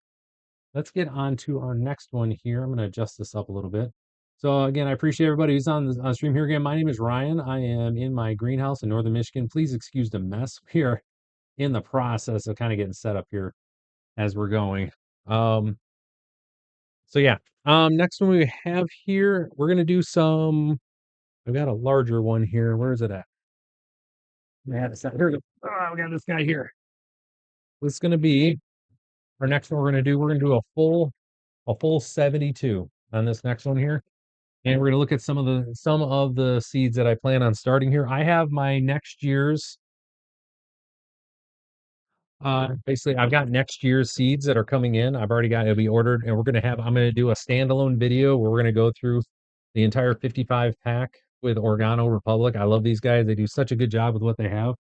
Let's get on to our next one here. I'm gonna adjust this up a little bit. So again, I appreciate everybody who's on the stream here again. My name is Ryan. I am in my greenhouse in northern Michigan. Please excuse the mess. We are in the process of kind of getting set up here as we're going. Um, so yeah. Next one we have here, we're gonna do some. I've got a larger one here. Where is it at? Yeah, it's not, here we go. Oh, we got this guy here. This is gonna be our next one we're gonna do. We're gonna do a full 72 on this next one here. And we're gonna look at some of the seeds that I plan on starting here. I have my next year's basically I've got next year's seeds that are coming in. I've already got it'll be ordered, and I'm gonna do a standalone video where we're gonna go through the entire 55 pack with Organo Republic. I love these guys. They do such a good job with what they have.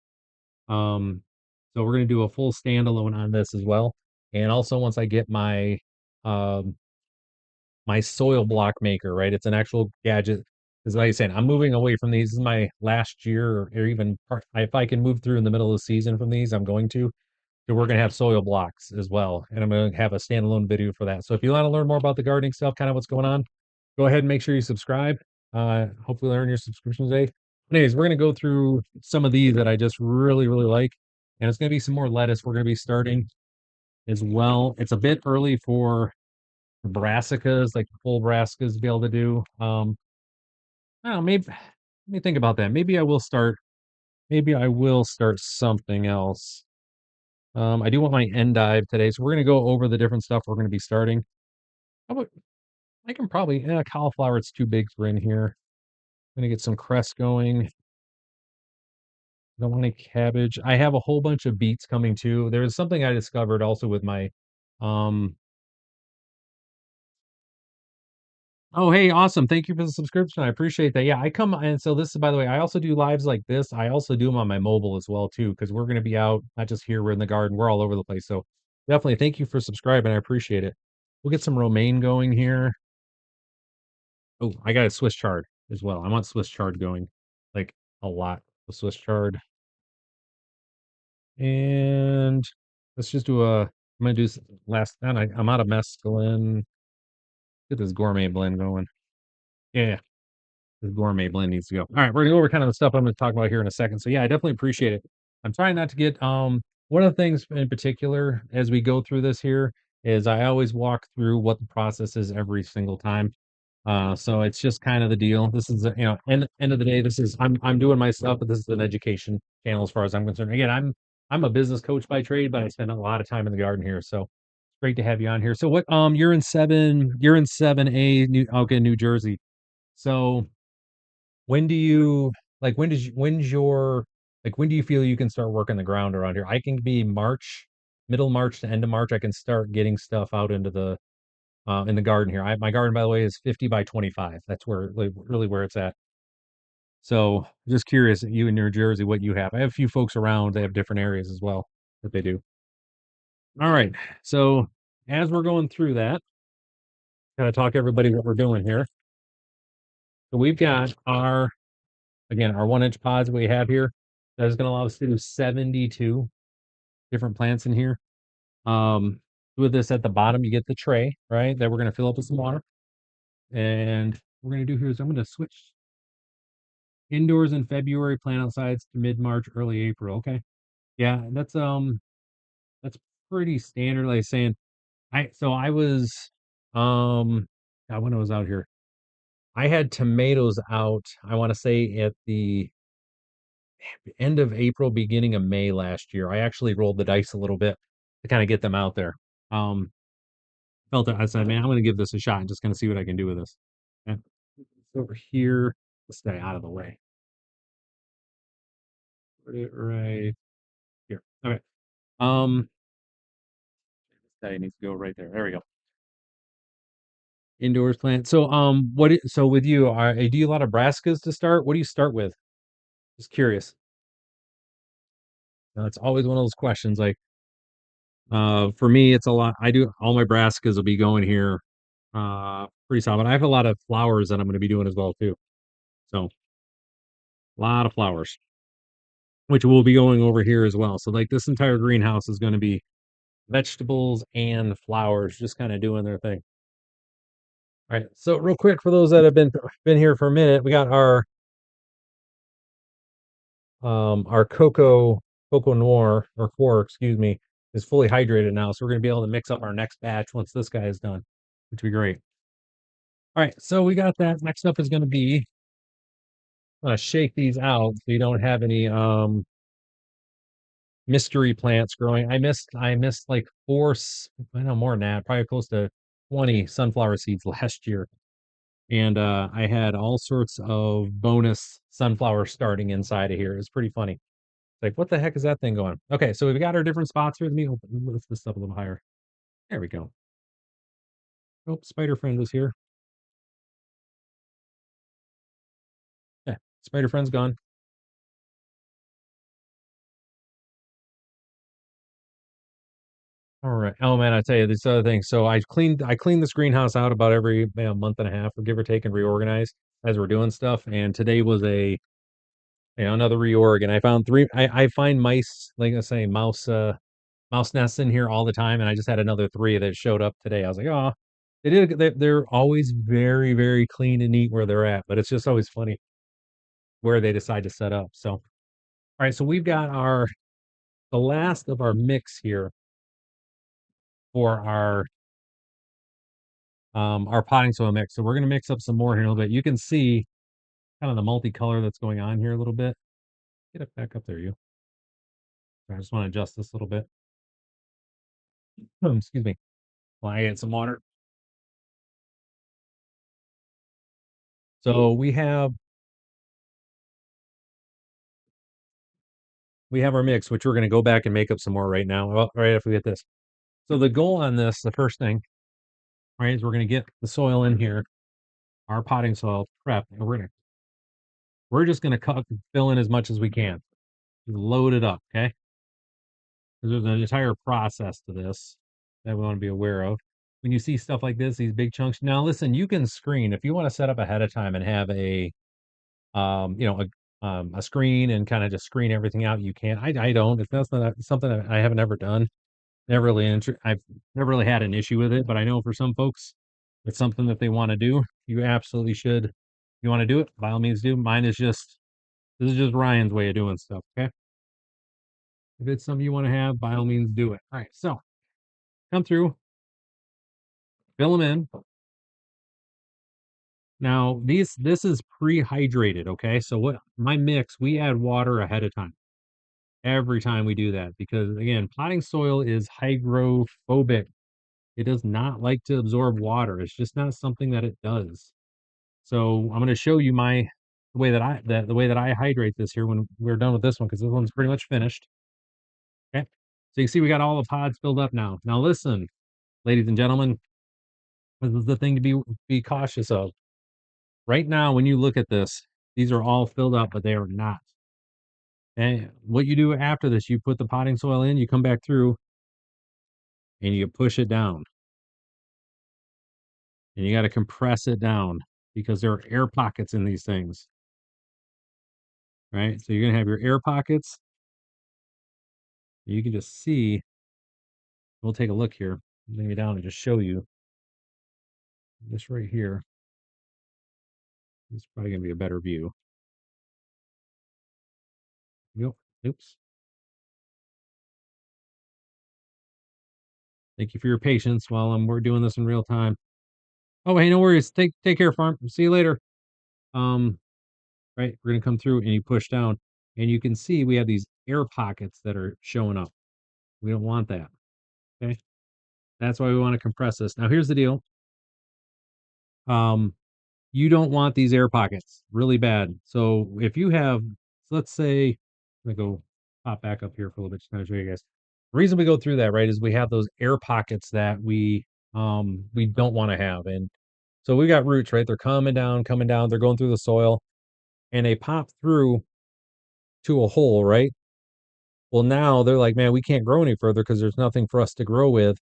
Um, so we're gonna do a full standalone on this as well. And also once I get um my soil block maker, right? It's an actual gadget. Is like I said, I'm moving away from these. This is my last year, or even if I can move through in the middle of the season from these, I'm going to. So we're going to have soil blocks as well, and I'm going to have a standalone video for that. So if you want to learn more about the gardening stuff, kind of what's going on, go ahead and make sure you subscribe. Hopefully, earn your subscription today. Anyways, we're going to go through some of these that I just really, really like, and it's going to be some more lettuce. We're going to be starting as well. It's a bit early for brassicas, like full brassicas, to be able to do. I don't know, maybe let me think about that. Maybe I will start something else. I do want my endive today, so we're gonna go over the different stuff we're gonna be starting. How about I can probably cauliflower, it's too big for in here. I'm gonna get some cress going. Don't want any cabbage. I have a whole bunch of beets coming too. There's something I discovered also with my um oh, hey, awesome. Thank you for the subscription. I appreciate that. Yeah, I come and so this is by the way, I also do lives like this. I also do them on my mobile as well too, because we're going to be out, not just here, we're in the garden, we're all over the place. So definitely thank you for subscribing. I appreciate it. We'll get some romaine going here. Oh, I got a Swiss chard as well. I want Swiss chard going like a lot of Swiss chard. And let's just do I'm gonna do last and I'm out of mescaline. Get this gourmet blend going. Yeah. The gourmet blend needs to go. All right, we're gonna go over kind of the stuff I'm gonna talk about here in a second. So yeah, I definitely appreciate it. I'm trying not to get one of the things in particular as we go through this here is I always walk through what the process is every single time. So it's just kind of the deal. This is end of the day, this is I'm doing my stuff, but this is an education channel as far as I'm concerned. Again, I'm a business coach by trade, but I spend a lot of time in the garden here. So it's great to have you on here. So what you're in 7A New Jersey. So when do you when do you feel you can start working the ground around here? I can be March, middle March to end of March. I can start getting stuff out into the in the garden here. My garden, by the way, is 50 by 25. That's where really where it's at. So just curious, you in New Jersey, what you have. I have a few folks around. They have different areas as well that they do. All right. So as we're going through that, kind of talk everybody what we're doing here. So we've got our 1-inch pods we have here. That is going to allow us to do 72 different plants in here. With this at the bottom, you get the tray, right? That we're going to fill up with some water. And what we're going to do here is I'm going to switch indoors in February, plant outside to mid-March, early April. Okay. Yeah, that's pretty standard. Like saying I was when I was out here, I had tomatoes out, I want to say at the end of April, beginning of May last year. I actually rolled the dice a little bit to kind of get them out there. Um, Felt it. I said, man, I'm going to give this a shot and just going to see what I can do with this. Okay. Over here, let's stay out of the way. Put it right here. Okay. Um, that needs to go right there. There we go. Indoors plant. So, so with you, do you a lot of brassicas to start? What do you start with? Just curious. Now, it's always one of those questions. Like, for me, it's a lot. I do all my brassicas will be going here, pretty solid. I have a lot of flowers that I'm going to be doing as well too. So, a lot of flowers, which will be going over here as well. So, like this entire greenhouse is going to be vegetables and flowers, just kind of doing their thing. All right. So, real quick for those that have been here for a minute, we got our cocoa noir or core, excuse me, is fully hydrated now. So we're going to be able to mix up our next batch once this guy is done, which would be great. All right, so we got that. Next up is going to be shake these out so you don't have any mystery plants growing. I missed like I know more than that, probably close to 20 sunflower seeds last year. And I had all sorts of bonus sunflowers starting inside of here. It's pretty funny. Like, what the heck is that thing going? Okay, so we've got our different spots here. Lift this up a little higher. There we go. Oh, Spider Friend was here. Yeah, Spider Friend's gone. All right. Oh man, I tell you this other thing. So I cleaned this greenhouse out about every month and a half, or give or take, and reorganize as we're doing stuff. And today was another reorg, and I found three. I find mice, like I say, mouse nests in here all the time, and I just had another three that showed up today. I was like, oh, they're always very, very clean and neat where they're at, but it's just always funny where they decide to set up. So, all right, so we've got the last of our mix here for our potting soil mix. So we're gonna mix up some more here a little bit. You can see kind of the multicolor that's going on here a little bit. Get it back up there, you. I just want to adjust this a little bit. Excuse me. While I get some water. So we have our mix, which we're going to go back and make up some more right now, right after we get this. So the goal on this, the first thing, right, is we're going to get the soil in here, our potting soil prep, and we're just going to fill in as much as we can, load it up, okay? There's an entire process to this that we want to be aware of. When you see stuff like this, these big chunks. Now, listen, you can screen if you want to set up ahead of time and have um, you know, a screen and kind of just screen everything out. You can. I don't. If that's not something that I haven't ever done, I've never really had an issue with it. But I know for some folks, it's something that they want to do. You absolutely should. If you want to do it, by all means, do. Mine is just this is just Ryan's way of doing stuff. Okay. If it's something you want to have, by all means, do it. All right. So come through, fill them in. Now, this is pre-hydrated, okay? So what my mix, we add water ahead of time. Every time we do that because again, potting soil is hydrophobic. It does not like to absorb water. It's just not something that it does. So I'm going to show you the way that I hydrate this here when we're done with this one because this one's pretty much finished. Okay. So you can see we got all the pods filled up now. Now listen, ladies and gentlemen, this is the thing to be cautious of. Right now, when you look at this, these are all filled up, but they are not. And what you do after this, you put the potting soil in, you come back through and you push it down. And you got to compress it down because there are air pockets in these things. Right? So you're going to have your air pockets. You can just see, we'll take a look here. Bring me down and just show you this right here. This is probably going to be a better view. Yep. Oops. Thank you for your patience while we're doing this in real time. Oh, hey, no worries. Take care, farm. See you later. Um, right, we're gonna come through and you push down, and you can see we have these air pockets that are showing up. We don't want that. Okay. That's why we want to compress this. Now here's the deal. Um, you don't want these air pockets really bad. So if you have, let's say, let me go pop back up here for a little bit to kind of show you guys. The reason we go through that, right, is we have those air pockets that we don't want to have. And so we got roots, right? They're coming down, they're going through the soil and they pop through to a hole, right? Well, now they're like, man, we can't grow any further because there's nothing for us to grow with.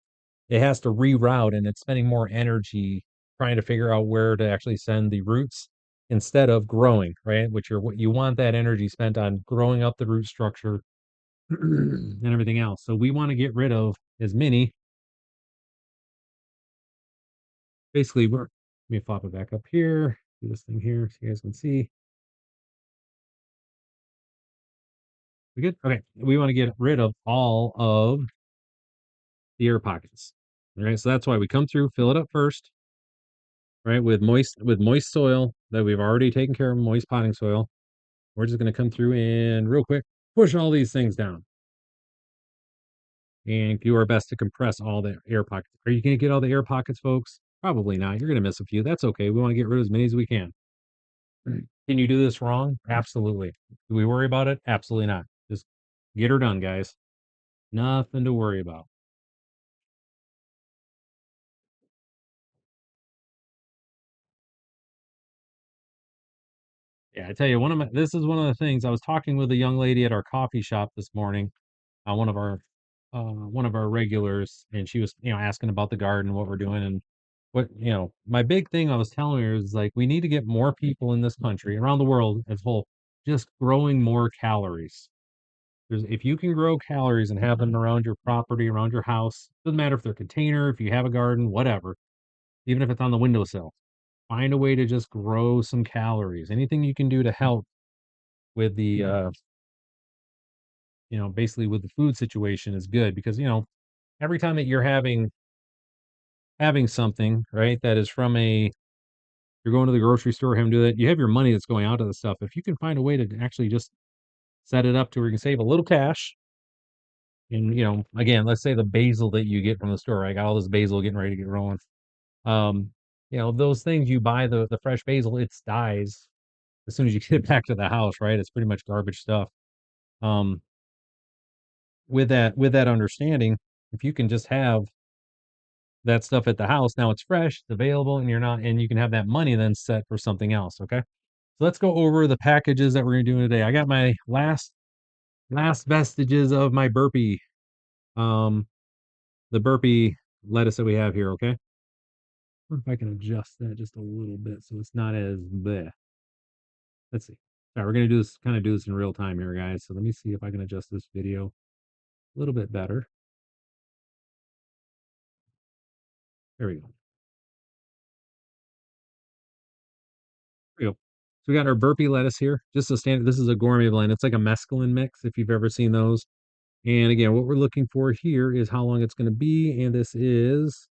It has to reroute, and it's spending more energy trying to figure out where to actually send the roots instead of growing, right? Which are what you want that energy spent on growing up the root structure and everything else. So we want to get rid of as many. Basically, let me flop it back up here. Do this thing here so you guys can see. We good? Okay. We want to get rid of all of the air pockets. All right. So that's why we come through, fill it up first, right? With moist soil that we've already taken care of, moist potting soil. We're just going to come through and real quick push all these things down and do our best to compress all the air pockets. Are you going to get all the air pockets, folks? Probably not. You're going to miss a few. That's okay. We want to get rid of as many as we can. Can you do this wrong? Absolutely. Do we worry about it? Absolutely not. Just get her done, guys. Nothing to worry about. Yeah, I tell you, this is one of the things I was talking with a young lady at our coffee shop this morning, one of our regulars, and she was, asking about the garden, what we're doing, and my big thing I was telling her is like we need to get more people in this country, around the world as a whole, just growing more calories. If you can grow calories and have them around your property, around your house, doesn't matter if they're container, if you have a garden, whatever, even if it's on the windowsill, find a way to just grow some calories. Anything you can do to help with the basically with the food situation is good because every time that you're having something, right, that is from a you're going to the grocery store, having to do that, you have your money that's going out to the stuff. If you can find a way to actually just set it up to where you can save a little cash, and again, let's say the basil that you get from the store, I got all this basil getting ready to get rolling. Um, those things you buy the fresh basil, it dies as soon as you get it back to the house, right? It's pretty much garbage stuff. Um, with that understanding, if you can just have that stuff at the house, now it's fresh, it's available, and you can have that money then set for something else. Okay. So let's go over the packages that we're gonna do today. I got my last vestiges of my burpee, um, the burpee lettuce that we have here. Okay. Wonder if I can adjust that just a little bit so it's not as bleh. Let's see. All right, we're gonna do this in real time here, guys. So let me see if I can adjust this video a little bit better. There we go. There we go. So we got our burpee lettuce here. Just a standard. This is a gourmet blend. It's like a mescaline mix if you've ever seen those. And again, what we're looking for here is how long it's going to be. And this is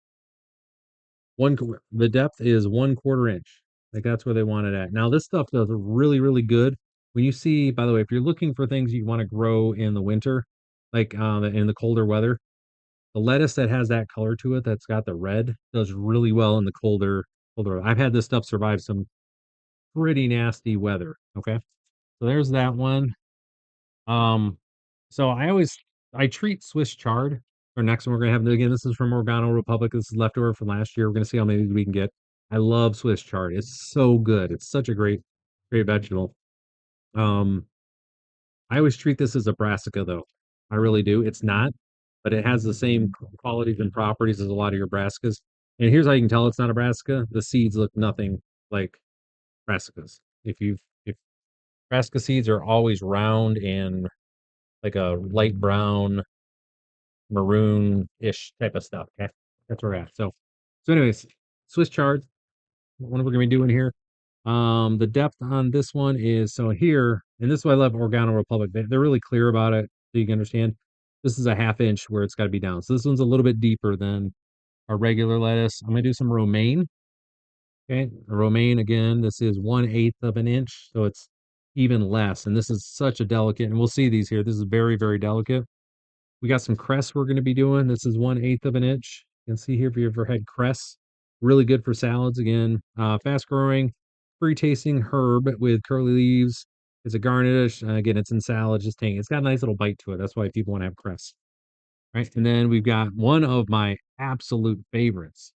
the depth is 1/4 inch. Like that's where they want it at. Now this stuff does really, really good. When you see, by the way, if you're looking for things you want to grow in the winter, like in the colder weather, the lettuce that has that color to it, that's got the red, does really well in the colder. I've had this stuff survive some pretty nasty weather. Okay. So there's that one. Um, so I treat Swiss chard. Our next one we're gonna have again. This is from Organo Republic. This is leftover from last year. We're gonna see how many we can get. I love Swiss chard. It's so good. It's such a great vegetable. Um, I always treat this as a brassica though. I really do. It's not, but it has the same qualities and properties as a lot of your brassicas. And here's how you can tell it's not a brassica. The seeds look nothing like brassicas. If brassica seeds are always round and like a light brown, maroon-ish type of stuff. Okay, that's where we're at. So anyways, Swiss chard. What we're gonna be doing here. The depth on this one is so here, and this is why I love Organo Republic. They're really clear about it, so you can understand. This is a 1/2 inch where it's got to be down. So this one's a little bit deeper than our regular lettuce. I'm gonna do some romaine. Okay, romaine again. This is 1/8 of an inch, so it's even less. And this is such a delicate, and we'll see these here. This is very, very delicate. We got some cress we're going to be doing. This is 1/8 of an inch. You can see here if you ever had cress, really good for salads. Again, fast growing, free tasting herb with curly leaves. It's a garnish. Again, it's in salad, just tangy. It's got a nice little bite to it. That's why people want to have cress. Right. And then we've got one of my absolute favorites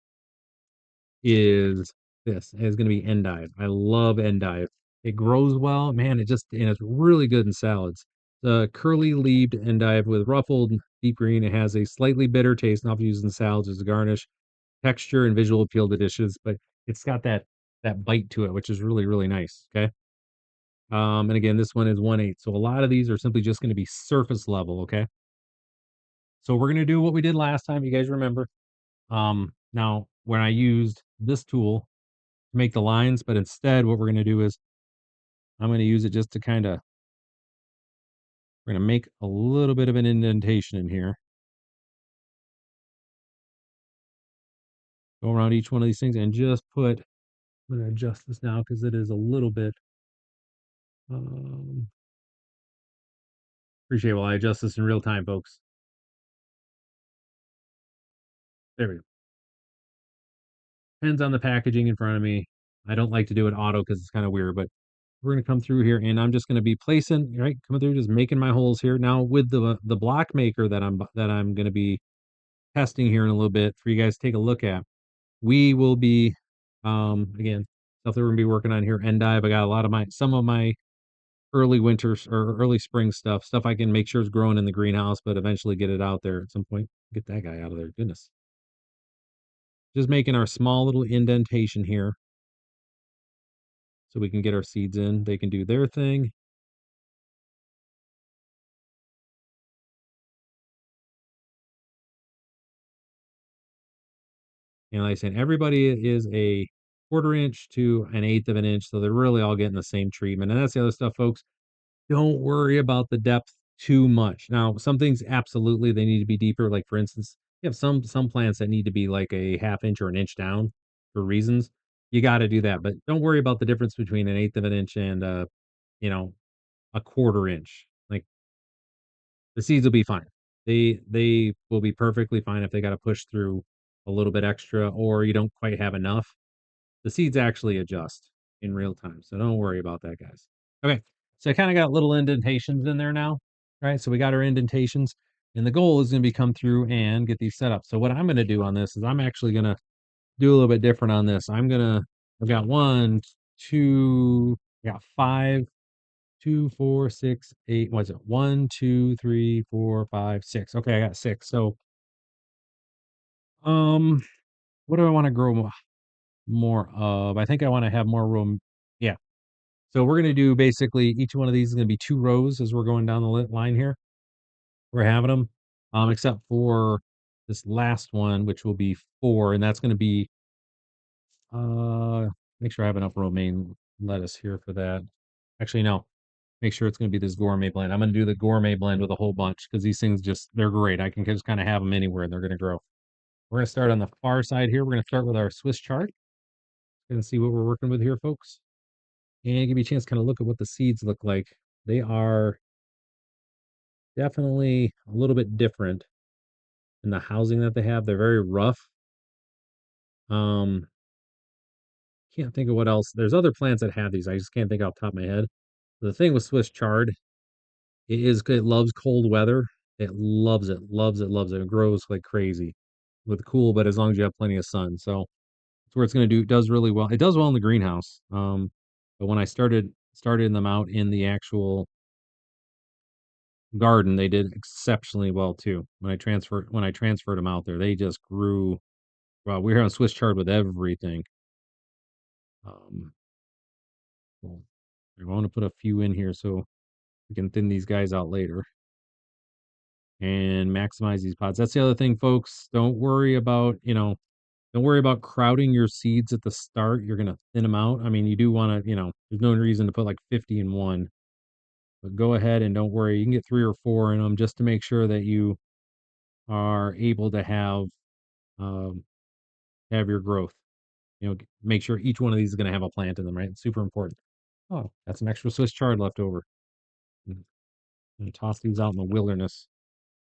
is this. It's going to be endive. I love endive. It grows well, man. And it's really good in salads. The curly-leaved endive with ruffled deep green. It has a slightly bitter taste, and often used in salads as a garnish. Texture and visual appeal to dishes, but it's got that bite to it, which is really, really nice. Okay. And again, this one is 1/8. So a lot of these are simply just going to be surface level. Okay. So we're going to do what we did last time. You guys remember? Now when I used this tool to make the lines, but instead what we're going to do is I'm going to use it just to kind of, we're going to make a little bit of an indentation in here. Go around each one of these things and just put, I'm going to adjust this now because it is a little bit, um, appreciate while I adjust this in real time, folks. There we go. Depends on the packaging in front of me. I don't like to do it auto because it's kind of weird, but we're going to come through here and I'm just going to be placing, right, coming through, just making my holes here. Now with the block maker that I'm going to be testing here in a little bit for you guys to take a look at, we will be, again, stuff that we're going to be working on here. Endive, I got a lot of some of my early winters or early spring stuff I can make sure is growing in the greenhouse, but eventually get it out there at some point. Get that guy out of there. Goodness. Just making our small little indentation here so we can get our seeds in. They can do their thing. And like I said, everybody is a 1/4 inch to an 1/8 of an inch. So they're really all getting the same treatment. And that's the other stuff, folks. Don't worry about the depth too much. Now, some things absolutely they need to be deeper. Like for instance, you have some plants that need to be like a 1/2 inch or an inch down for reasons. You got to do that. But don't worry about the difference between an 1/8 of an inch and you know, a 1/4 inch. Like the seeds will be fine. They will be perfectly fine if they got to push through a little bit extra or you don't quite have enough. The seeds actually adjust in real time. So don't worry about that, guys. Okay. So I kind of got little indentations in there now. Right. So we got our indentations. And the goal is going to be come through and get these set up. So what I'm going to do on this is I'm actually going to do a little bit different on this. I've got one, two, I got five, 2, 4, 6, 8. What's it? 1, 2, 3, 4, 5, 6. Okay, I got 6. So, um, what do I want to grow more of? I think I want to have more room. Yeah. So we're going to do basically each one of these is going to be 2 rows as we're going down the line here. We're having them, except for this last one, which will be 4, and that's going to be, uh, make sure I have enough romaine lettuce here for that. Actually, no. Make sure it's going to be this gourmet blend. I'm going to do the gourmet blend with a whole bunch because these things they're great. I can just kind of have them anywhere and they're going to grow. We're going to start on the far side here. We're going to start with our Swiss chard. Going to see what we're working with here, folks. And give you a chance to kind of look at what the seeds look like. They are definitely a little bit different in the housing that they have. They're very rough. Um, can't think of what else. There's other plants that have these. I just can't think off the top of my head. The thing with Swiss chard, it loves cold weather. It loves it, loves it, loves it. It grows like crazy with cool, but as long as you have plenty of sun. So it's where it's gonna do does really well. It does well in the greenhouse. But when I started them out in the actual garden, they did exceptionally well too. When I transferred them out there, they just grew. Well, we're on Swiss chard with everything. Um, well, I want to put a few in here so we can thin these guys out later and maximize these pods. That's the other thing, folks. Don't worry about crowding your seeds at the start. You're going to thin them out. I mean, you do want to, there's no reason to put like 50 in one, but go ahead and don't worry. You can get 3 or 4 in them just to make sure that you are able to um, have your growth. Make sure each one of these is going to have a plant in them, right? It's super important. Oh, that's some extra Swiss chard left over. And toss these out in the wilderness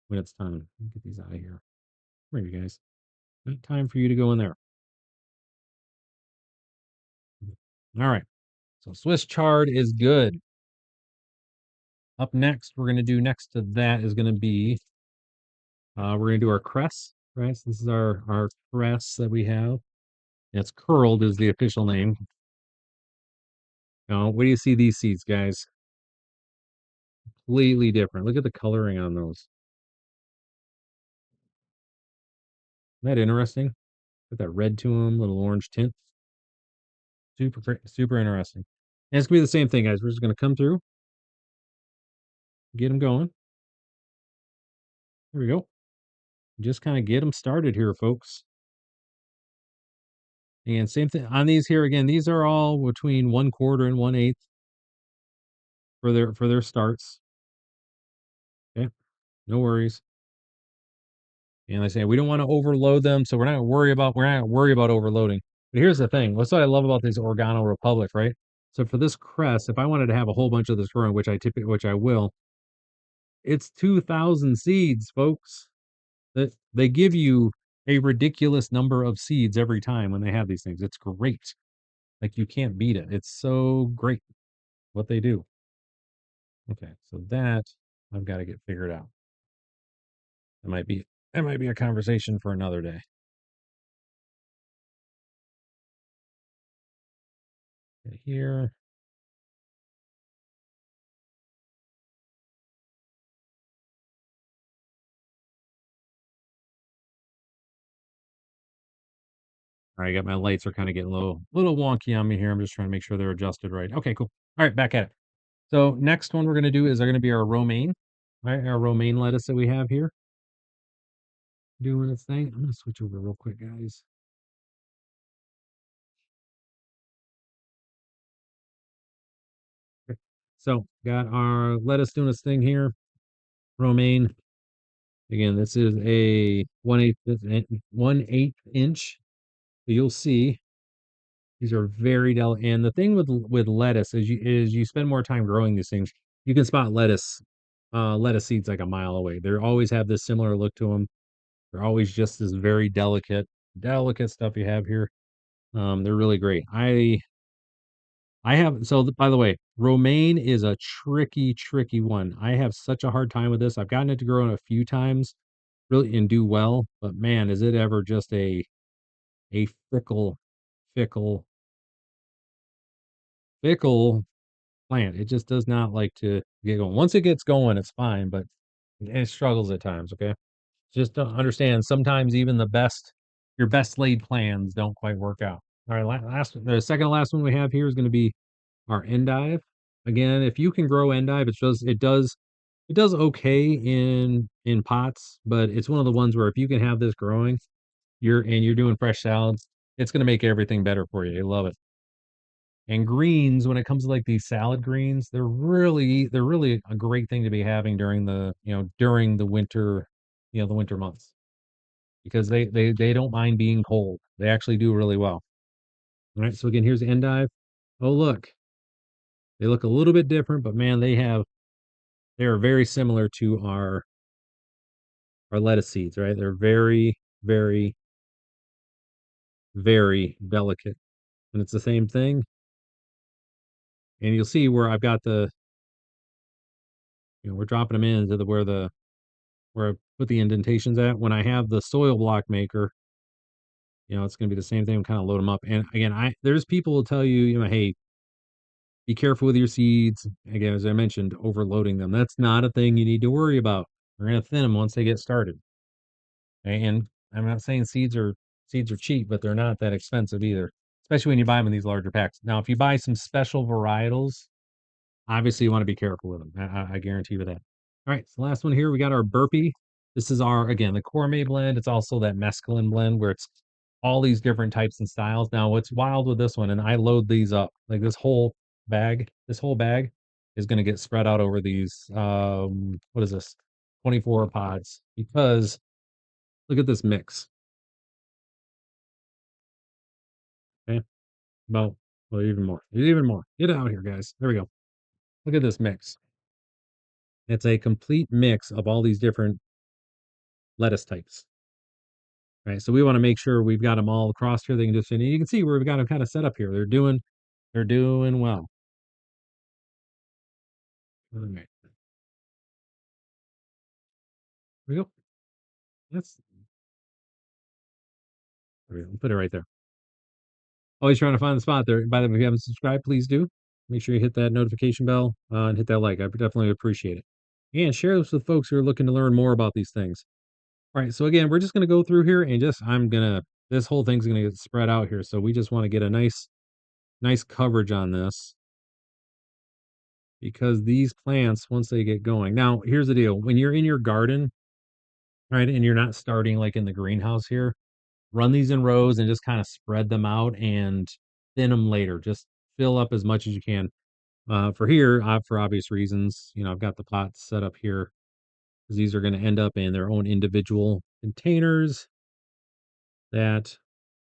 when it's time. Get these out of here. Where are you guys? Time for you to go in there. All right. So Swiss chard is good. Up next, we're going to do next to that is going to be, we're going to do our cress, right? So this is our cress that we have. It's curled is the official name. Now, where do you see these seeds, guys? completely different. Look at the coloring on those. Isn't that interesting? Got that red to them, little orange tint. Super interesting. And it's gonna be the same thing, guys. We're just gonna come through, get them going. Here we go. Just kind of get them started here, folks. And same thing on these here again. These are all between 1/4 and 1/8 for their starts. Okay, no worries. And I say we don't want to overload them, so we're not gonna worry about overloading. But here's the thing. What's what I love about these Organo Republic, right? So for this crest, if I wanted to have a whole bunch of this growing, which I will, it's 2,000 seeds, folks. That they give you a ridiculous number of seeds every time when they have these things. It's great. Like you can't beat it. It's so great what they do. Okay, so that I've got to get figured out. That might be a conversation for another day. Okay, here. All right, I got my lights are kind of getting little wonky on me here. I'm just trying to make sure they're adjusted right. Okay, cool. All right, back at it. So next one we're going to do is going to be our romaine, right? Our romaine lettuce that we have here doing its thing. I'm going to switch over real quick, guys. Okay. So got our lettuce doing its thing here. Romaine. Again, this is a 1/8 inch. You'll see these are very delicate. And the thing with lettuce is you spend more time growing these things. You can spot lettuce seeds like a mile away. They always have this similar look to them. They're always just this very delicate stuff you have here. They're really great. I have by the way, romaine is a tricky one. I have such a hard time with this. I've gotten it to grow in a few times, really, and do well, but man, is it ever just a fickle, fickle plant. It just does not like to get going. Once it gets going, it's fine, but it struggles at times. Okay, just to understand. Sometimes even your best laid plans don't quite work out. All right, the second to last one we have here is going to be our endive. Again, if you can grow endive, it does okay in pots, but it's one of the ones where if you can have this growing, you're doing fresh salads, it's going to make everything better for you. You love it. And greens, when it comes to like these salad greens, they're really a great thing to be having during during the winter, the winter months because they don't mind being cold. They actually do really well. All right, so again, here's endive. Oh, look, they look a little bit different, but man, they are very similar to our lettuce seeds, right? They're very, very delicate. And it's the same thing. And you'll see where I've got we're dropping them into where I put the indentations at. When I have the soil block maker, it's going to be the same thing. Kind of load them up. And again, there's people will tell you, hey, be careful with your seeds. Again, as I mentioned, overloading them. That's not a thing you need to worry about. We're going to thin them once they get started. And I'm not saying seeds are cheap, but they're not that expensive either, especially when you buy them in these larger packs. Now, if you buy some special varietals, obviously you want to be careful with them. I guarantee you that. All right, so last one here, we got our burpee. This is again, the Gourmet blend. It's also that mescaline blend where it's all these different types and styles. Now, what's wild with this one, and I load these up, like this whole bag is going to get spread out over these, what is this, 24 pods, because look at this mix. Okay. Well, even more. Even more. Get out here, guys. There we go. Look at this mix. It's a complete mix of all these different lettuce types. Right. So we want to make sure we've got them all across here. They can and you can see where we've got them kind of set up here. They're doing well. All right. Here we go. That's there we go. Put it right there. Always trying to find the spot there. By the way, if you haven't subscribed, please do. Make sure you hit that notification bell and hit that like. I definitely appreciate it. and share this with folks who are looking to learn more about these things. All right, so again, we're just going to go through here and this whole thing's going to get spread out here. So we just want to get a nice coverage on this because these plants, once they get going, now here's the deal. When you're in your garden, right, and you're not starting like in the greenhouse here, run these in rows and just kind of spread them out and thin them later. Just fill up as much as you can. For here, for obvious reasons, I've got the pots set up here because these are going to end up in their own individual containers that,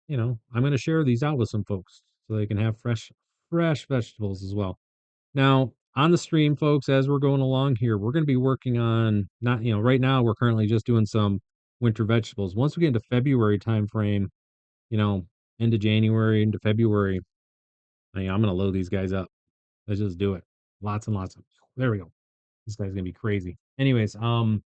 I'm going to share these out with some folks so they can have fresh vegetables as well. Now, on the stream, folks, as we're going along here, we're going to be working on not, right now we're currently just doing some winter vegetables. Once we get into February timeframe, you know, into January, into February, I'm going to load these guys up. Let's just do it. Lots and lots of. There we go. This guy's gonna be crazy. Anyways, we're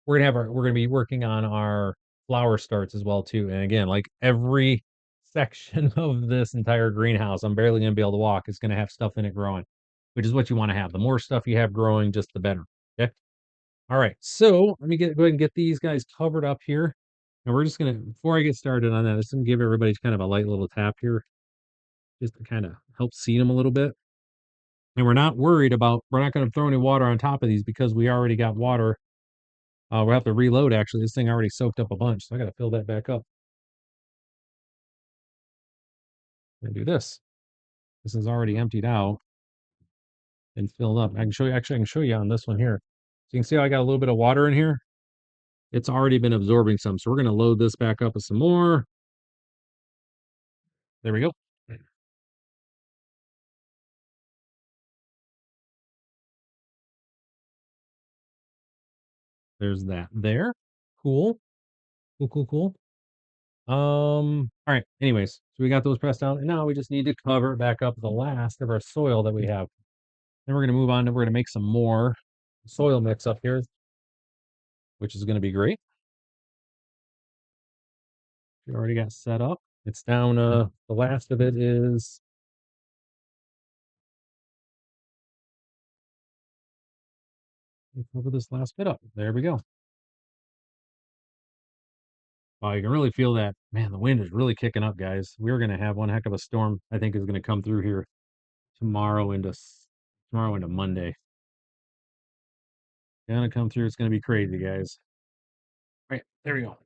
gonna be working on our flower starts as well too. And again, like every section of this entire greenhouse, I'm barely gonna be able to walk. Is gonna have stuff in it growing, which is what you want to have. The more stuff you have growing, just the better. Okay. All right. So let me go ahead and get these guys covered up here. And we're just gonna before I get started on that, just gonna give everybody kind of a light little tap here, just to kind of help seed them a little bit. And we're not going to throw any water on top of these because we already got water. We'll have to reload actually. This thing already soaked up a bunch, so I got to fill that back up and do this. This is already emptied out and filled up. I can show you, actually, I can show you on this one here. So you can see how I got a little bit of water in here. It's already been absorbing some. So we're going to load this back up with some more. There we go. There's that there. Cool. Cool, cool, cool. All right. Anyways, so we got those pressed down, and now we just need to cover back up the last of our soil that we have. Then we're going to move on and we're going to make some more soil mix up here, which is going to be great. We already got set up. It's down, the last of it is cover this last bit up. There we go. Oh, you can really feel that. Man, the wind is really kicking up, guys. We're going to have one heck of a storm, I think, is going to come through here tomorrow into tomorrow into Monday. Gonna come through. It's going to be crazy, guys. All right, there we go.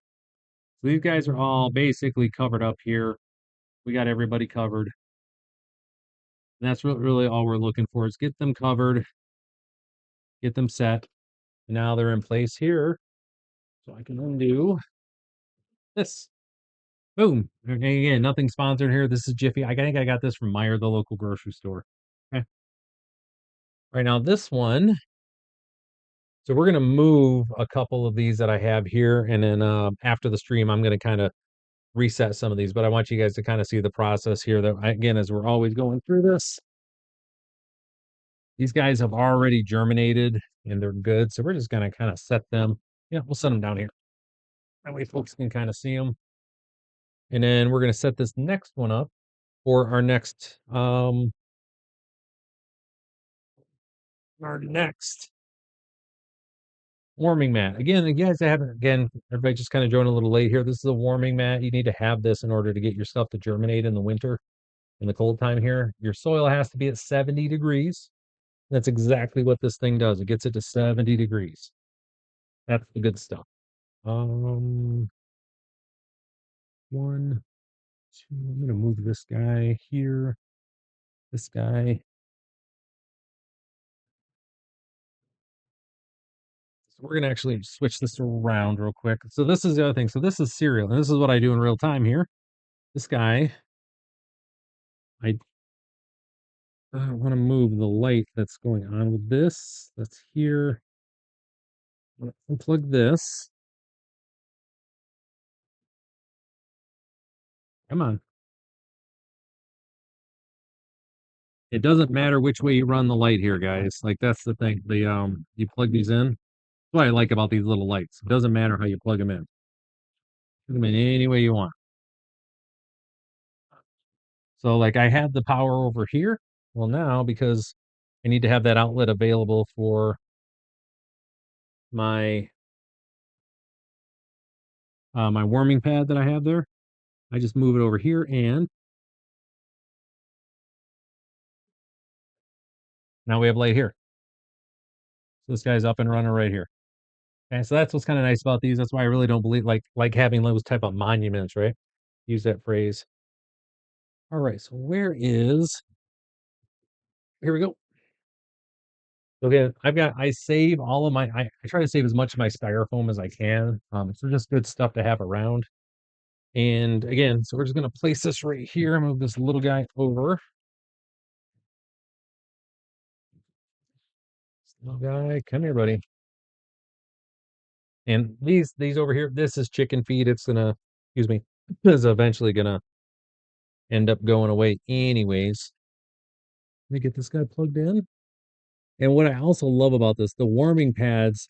So these guys are all basically covered up here. We got everybody covered. And that's really all we're looking for is get them covered, get them set. And now they're in place here. So I can undo this. Boom. And again, nothing sponsored here. This is Jiffy. I think I got this from Meyer, the local grocery store. Okay. Right now, this one. So we're going to move a couple of these that I have here. And then after the stream, I'm going to kind of reset some of these. But I want you guys to kind of see the process here that, again, as we're always going through this, these guys have already germinated and they're good. So we're just going to kind of set them. Yeah, we'll set them down here. That way folks can kind of see them. And then we're going to set this next one up for our next warming mat. Again, you guys haven't, again, everybody just kind of joined a little late here. This is a warming mat. You need to have this in order to get your stuff to germinate in the winter, in the cold time here. Your soil has to be at 70 degrees. That's exactly what this thing does. It gets it to 70 degrees. That's the good stuff. Um, One, two, I'm going to move this guy here, this guy. So we're going to actually switch this around real quick. So this is the other thing. So this is cereal, and this is what I do in real time here. This guy, I want to move the light that's going on with this. That's here. I'm going to unplug this. Come on. It doesn't matter which way you run the light here, guys. Like that's the thing. You plug these in. That's what I like about these little lights. It doesn't matter how you plug them in. Plug them in any way you want. So like I had the power over here. Well, now because I need to have that outlet available for my my warming pad that I have there. I just move it over here, and now we have light here. So this guy's up and running right here. And so that's what's kind of nice about these. That's why I really don't believe like having those type of monuments, right? Use that phrase. All right, so where is here we go. Okay, I save all of I try to save as much of my styrofoam as I can. So just good stuff to have around. And again, so we're just gonna place this right here, move this little guy over. This little guy, come here, buddy. And these over here, this is chicken feed. It's gonna, excuse me, is eventually gonna end up going away anyways. Let me get this guy plugged in. And what I also love about this, the warming pads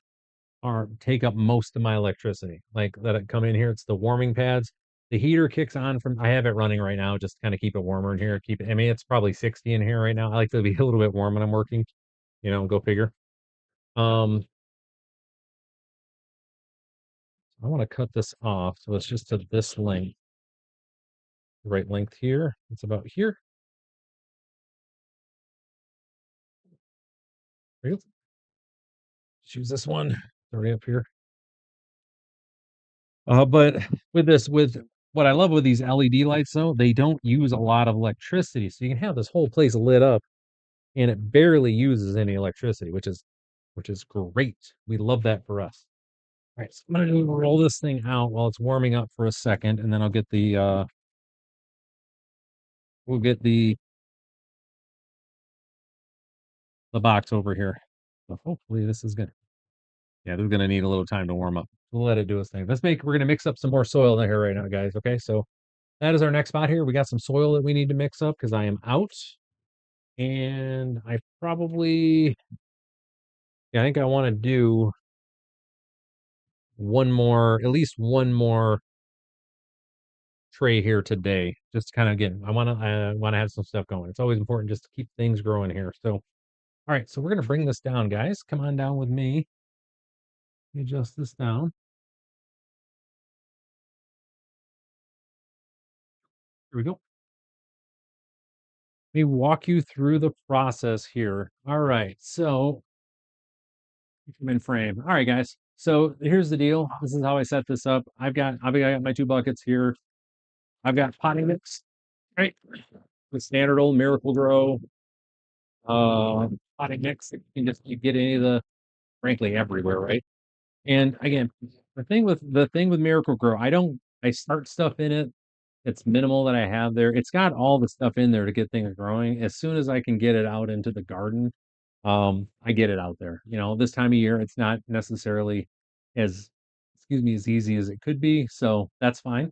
are take up most of my electricity. Like that come in here, it's the warming pads. The heater kicks on from I have it running right now, just kind of keep it warmer in here. Keep it, I mean, it's probably 60 in here right now. I like to be a little bit warm when I'm working, go figure. Um, I want to cut this off. So it's just to this length, right length here. It's about here. There you go. Choose this one. Right up here. But with what I love with these LED lights though, they don't use a lot of electricity. So you can have this whole place lit up and it barely uses any electricity, which is great. We love that for us. All right, so I'm gonna roll this thing out while it's warming up for a second, and then I'll get the we'll get the box over here. So hopefully this is gonna yeah, this is gonna need a little time to warm up. We'll let it do its thing. We're gonna mix up some more soil in here right now, guys. Okay, so that is our next spot here. We got some soil that we need to mix up because I am out. And I probably, yeah, I think I want to do at least one more tray here today. Just kind of again, I want to have some stuff going. It's always important just to keep things growing here. So, all right, so we're gonna bring this down, guys. Come on down with me. Let me adjust this down. Here we go. Let me walk you through the process here. All right, so I'm in frame. All right, guys. So here's the deal. This is how I set this up. I've got my two buckets here. I've got potting mix, right? The standard old Miracle Grow uh potting mix. You get any of the frankly everywhere, right? And again, the thing with Miracle Grow, I start stuff in it. It's minimal that I have there. It's got all the stuff in there to get things growing. As soon as I can get it out into the garden, I get it out there. This time of year, it's not necessarily as, excuse me, as easy as it could be. So that's fine.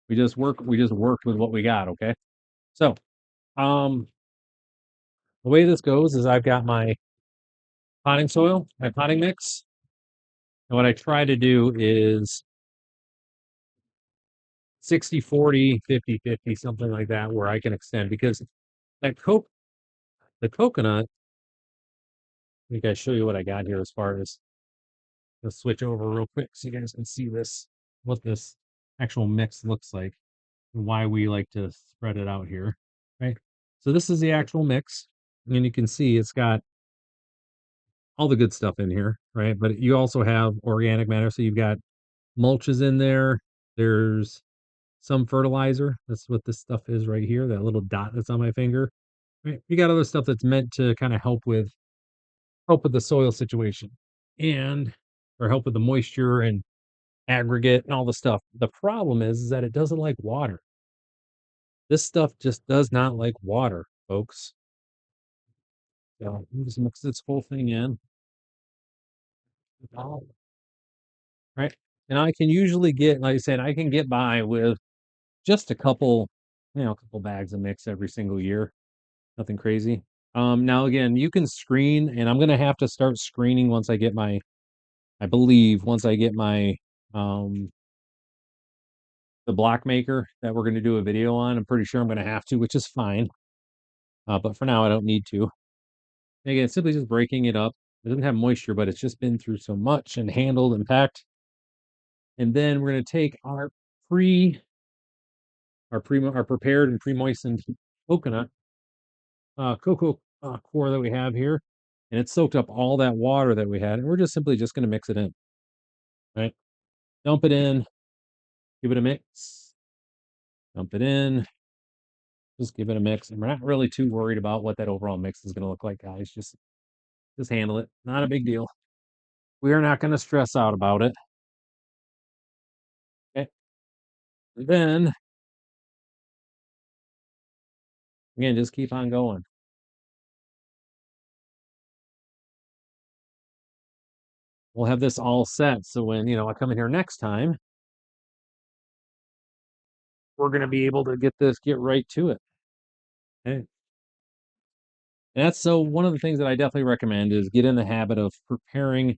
We just worked with what we got. Okay. So, um, the way this goes is I've got my potting soil, my potting mix. And what I try to do is 60-40, 50-50, something like that, where I can extend because that coke, the coconut, I think I show you what I got here as far as let's switch over real quick so you guys can see what this actual mix looks like and why we like to spread it out here. Right. So this is the actual mix. And you can see it's got all the good stuff in here, right? But you also have organic matter. So you've got mulches in there. There's some fertilizer. That's what this stuff is right here, that little dot that's on my finger. Right. You got other stuff that's meant to kind of help with the soil situation and or help with the moisture and aggregate and all the stuff. The problem is that it doesn't like water. This stuff just does not like water, folks. So just mix this whole thing in. Right. And I can usually get, like I said, I can get by with just a couple bags of mix every single year. Nothing crazy. Now again, you can screen, and I'm gonna have to start screening I believe once I get my um the block maker that we're gonna do a video on. I'm pretty sure I'm gonna have to, which is fine. But for now I don't need to. Again, simply just breaking it up. It doesn't have moisture, but it's just been through so much and handled and packed. And then we're going to take pre our prepared and pre-moistened coconut cocoa core that we have here, and it soaked up all that water that we had, and we're just simply just going to mix it in, right? Dump it in, give it a mix, dump it in, just give it a mix, and we're not really too worried about what that overall mix is going to look like, guys. Just handle it, not a big deal. We are not going to stress out about it. Okay. Then again, just keep on going. We'll have this all set, so when I come in here next time, we're going to be able to get right to it. Okay. And that's so one of the things that I definitely recommend is get in the habit of preparing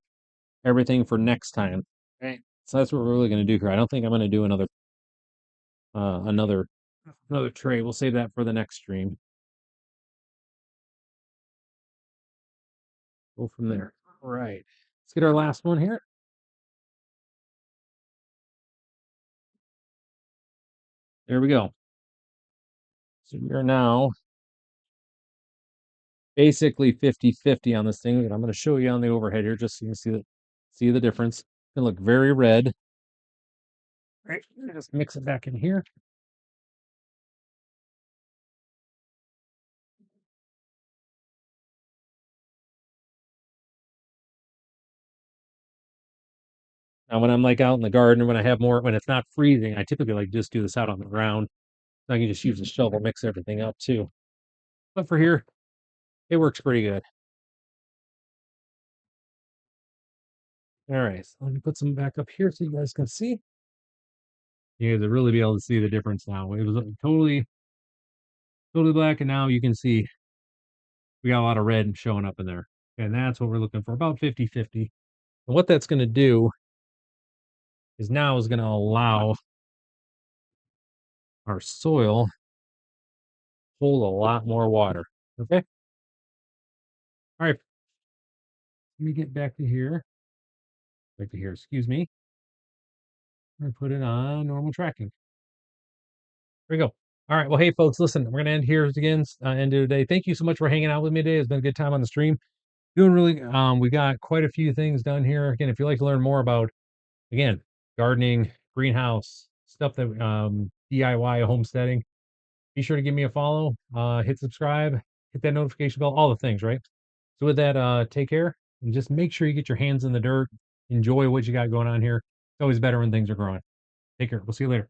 everything for next time. Right. So that's what we're really going to do here. I don't think I'm going to do uh another another tray. We'll save that for the next stream. Go from there. All right. Let's get our last one here. There we go. So we are now basically 50-50 on this thing. And I'm going to show you on the overhead here just so you can see the difference. It's going to look very red. All right. Just mix it back in here. Now, when I'm like out in the garden or when it's not freezing, I typically like just do this out on the ground. I can just use a shovel, mix everything up too. But for here, it works pretty good. All right, so let me put some back up here so you guys can see. You guys will really be able to see the difference now. It was totally black, and now you can see we got a lot of red showing up in there. And that's what we're looking for, about 50-50. And what that's going to do is going to allow our soil hold a lot more water. Okay. All right. Let me get back to here. Back to here, excuse me. I'm going to put it on normal tracking. There we go. All right. Well, hey, folks, listen, we're going to end here again, end of today. Thank you so much for hanging out with me today. It's been a good time on the stream. Doing really, we got quite a few things done here. Again, if you'd like to learn more about, again, gardening, greenhouse, stuff that DIY homesteading, be sure to give me a follow, hit subscribe, hit that notification bell, all the things, right? So with that, take care and just make sure you get your hands in the dirt. Enjoy what you got going on here. It's always better when things are growing. Take care. We'll see you later.